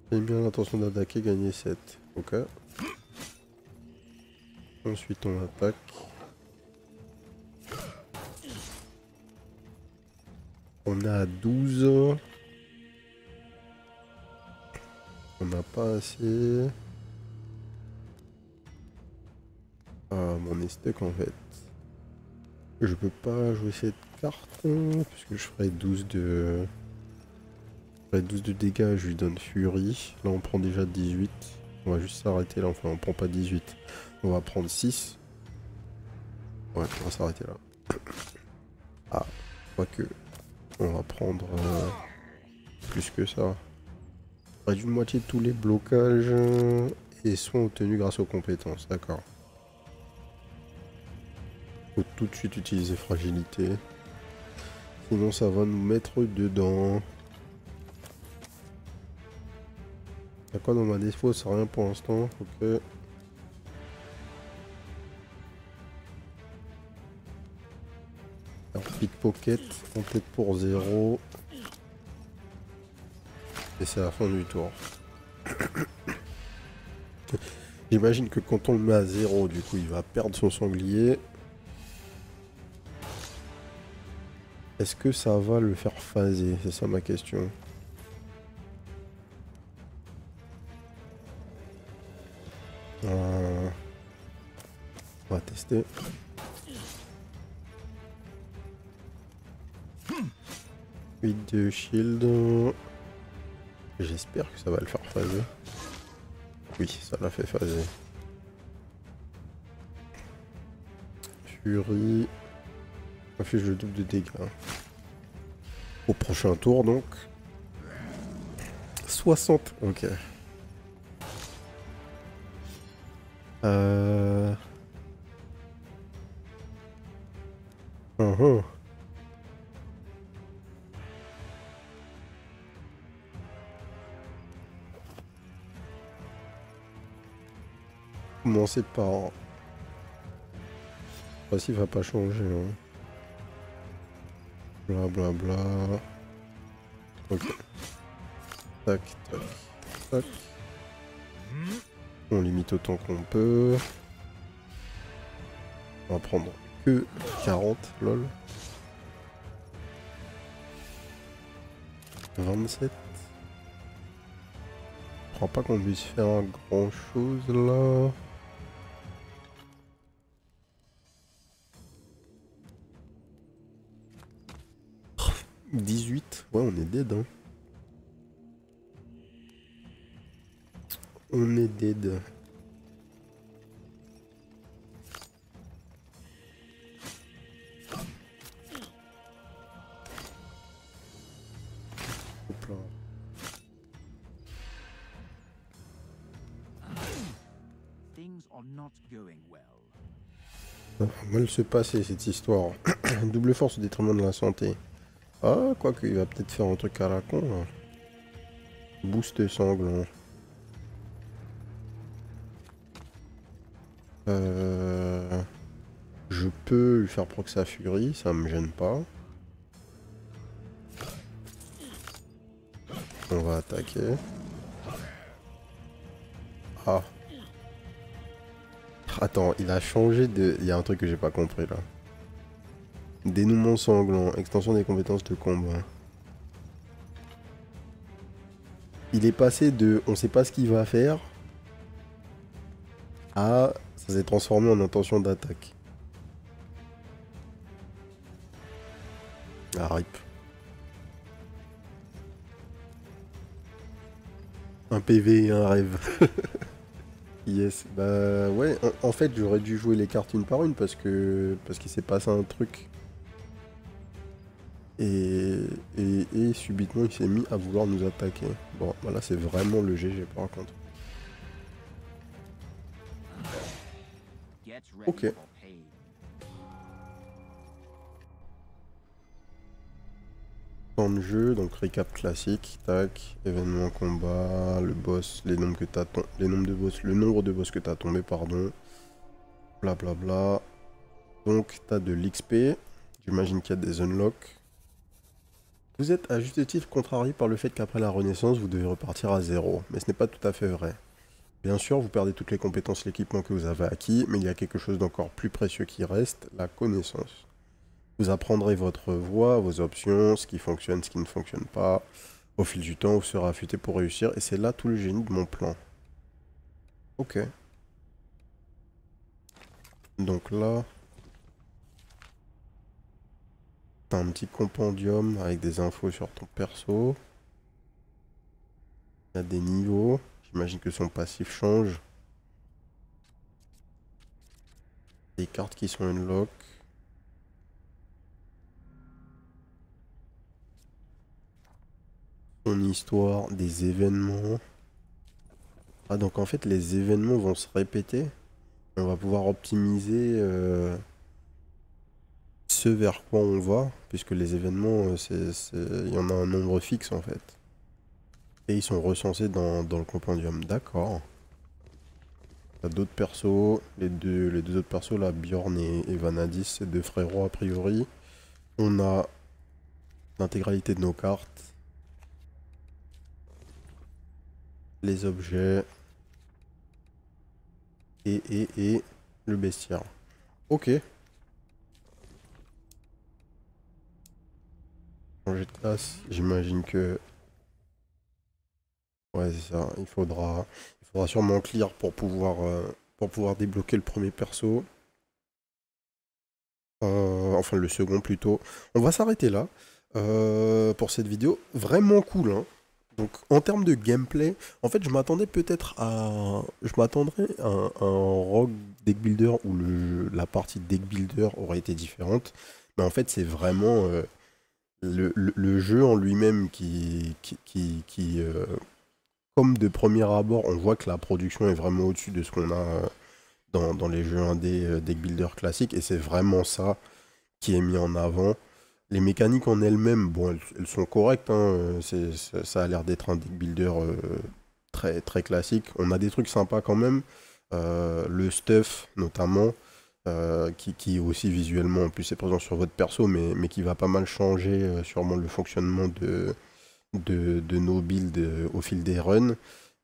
J'ai bien l'intention d'attaquer, gagner 7. Ok. Ensuite on attaque. On a 12. On n'a pas assez. Ah, mon est stuck en fait. Je peux pas jouer cette carte puisque je ferai 12 de... Je ferai 12 de dégâts, je lui donne furie. Là on prend déjà 18. On va juste s'arrêter là, enfin on prend pas 18. On va prendre 6. Ouais, on va s'arrêter là. Ah, quoique. On va prendre plus que ça. Près d'une moitié de tous les blocages et soins obtenus grâce aux compétences, d'accord. Faut tout de suite utiliser fragilité. Sinon ça va nous mettre dedans. Y'a quoi dans ma défaut? C'est rien pour l'instant, ok. Alors pickpocket, complète pour 0. Et c'est la fin du tour. J'imagine que quand on le met à 0, du coup il va perdre son sanglier. Est-ce que ça va le faire phaser? C'est ça ma question. On va tester. De shield. J'espère que ça va le faire phaser. Oui, ça l'a fait phaser. Furie. Affiche le double de dégâts. Au prochain tour donc. 60. Ok. Commencer par... Voici va pas changer. Hein. Bla bla bla. Ok. Tac, tac, tac. On limite autant qu'on peut. On va prendre que 40, lol. 27. Je crois pas qu'on puisse faire grand chose là. « 18, ouais on est dead hein. On est dead. are not going well. Ça va mal se passer cette histoire. Double force au détriment de la santé. Ah, quoique, il va peut-être faire un truc à la con, là. Boost sanglant. Je peux lui faire proc sa furie, ça me gêne pas. On va attaquer. Ah. Attends, il a changé de... Il y a un truc que j'ai pas compris là. Dénouement sanglant, extension des compétences de combat. Il est passé de on sait pas ce qu'il va faire à ça s'est transformé en intention d'attaque. Ah, rip. Un PV et un rêve. Yes, bah ouais, en fait j'aurais dû jouer les cartes une par une parce qu'il s'est passé un truc. Et subitement il s'est mis à vouloir nous attaquer. Bon, voilà, c'est vraiment le GG par contre. Get ready Ok. for pain. Temps de jeu, donc récap classique, tac, événement combat, le boss, les nombres que t'as les nombres de boss, le nombre de boss que t'as tombé, pardon. Blablabla. Bla bla. Donc t'as de l'XP, j'imagine qu'il y a des unlocks. Vous êtes à juste titre contrarié par le fait qu'après la renaissance, vous devez repartir à zéro, mais ce n'est pas tout à fait vrai. Bien sûr, vous perdez toutes les compétences, l'équipement que vous avez acquis, mais il y a quelque chose d'encore plus précieux qui reste, la connaissance. Vous apprendrez votre voie, vos options, ce qui fonctionne, ce qui ne fonctionne pas. Au fil du temps, vous serez affûté pour réussir, et c'est là tout le génie de mon plan. Ok. Donc là... t'as un petit compendium avec des infos sur ton perso. Il y a des niveaux. J'imagine que son passif change. Des cartes qui sont unlock. Son histoire, des événements. Ah, donc en fait les événements vont se répéter. On va pouvoir optimiser ce vers quoi on va, puisque les événements, il y en a un nombre fixe en fait. Et ils sont recensés dans le compendium. D'accord. T'as d'autres persos, les deux autres persos là, Bjorn et Vanadis, c'est deux frérots a priori. On a l'intégralité de nos cartes. Les objets. Et le bestiaire. Ok. Changer de classe, j'imagine que... Ouais, c'est ça. Il faudra sûrement clear pour pouvoir débloquer le premier perso. Enfin, le second plutôt. On va s'arrêter là pour cette vidéo. Vraiment cool, hein. Donc, en termes de gameplay, en fait, je m'attendais peut-être à... Je m'attendrais à un rogue deck builder où la partie deck builder aurait été différente. Mais en fait, c'est vraiment le jeu en lui-même qui comme de premier abord, on voit que la production est vraiment au-dessus de ce qu'on a dans les jeux indés deck builder classiques. Et c'est vraiment ça qui est mis en avant. Les mécaniques en elles-mêmes, bon, elles sont correctes, hein, ça a l'air d'être un deck builder très, très classique. On a des trucs sympas quand même, le stuff notamment, qui aussi visuellement, en plus c'est présent sur votre perso, mais qui va pas mal changer sûrement le fonctionnement de nos builds au fil des runs.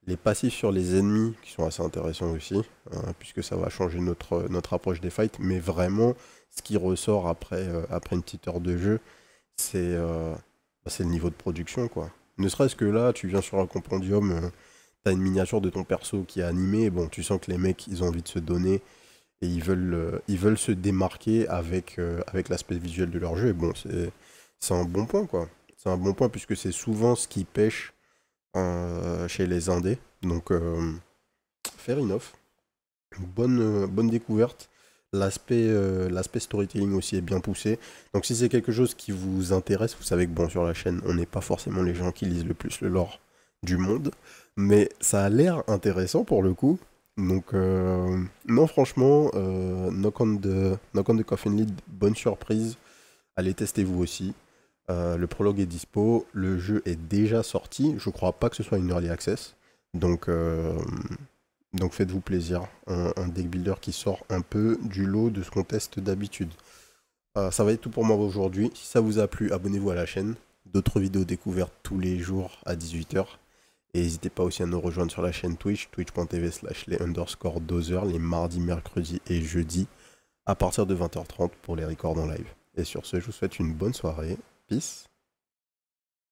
Les passifs sur les ennemis qui sont assez intéressants aussi, puisque ça va changer notre approche des fights, mais vraiment... Ce qui ressort après une petite heure de jeu, c'est le niveau de production, quoi. Ne serait-ce que là, tu viens sur un compendium, t'as une miniature de ton perso qui est animée, et bon, tu sens que les mecs, ils ont envie de se donner, et ils veulent se démarquer avec l'aspect visuel de leur jeu, et bon, c'est un bon point, quoi. C'est un bon point, puisque c'est souvent ce qui pêche chez les indés, donc fair enough. Bonne découverte. L'aspect storytelling aussi est bien poussé. Donc si c'est quelque chose qui vous intéresse, vous savez que bon, sur la chaîne, on n'est pas forcément les gens qui lisent le plus le lore du monde. Mais ça a l'air intéressant pour le coup. Donc, non, franchement, Knock on the Coffin Lid, bonne surprise. Allez, testez-vous aussi. Le prologue est dispo. Le jeu est déjà sorti. Je crois pas que ce soit une early access. Donc faites-vous plaisir. Un deck builder qui sort un peu du lot de ce qu'on teste d'habitude. Ça va être tout pour moi aujourd'hui. Si ça vous a plu, abonnez-vous à la chaîne. D'autres vidéos découvertes tous les jours à 18 h. Et n'hésitez pas aussi à nous rejoindre sur la chaîne Twitch, twitch.tv/les_dozers, les mardis, mercredis et jeudis, à partir de 20 h 30 pour les records en live. Et sur ce, je vous souhaite une bonne soirée. Peace.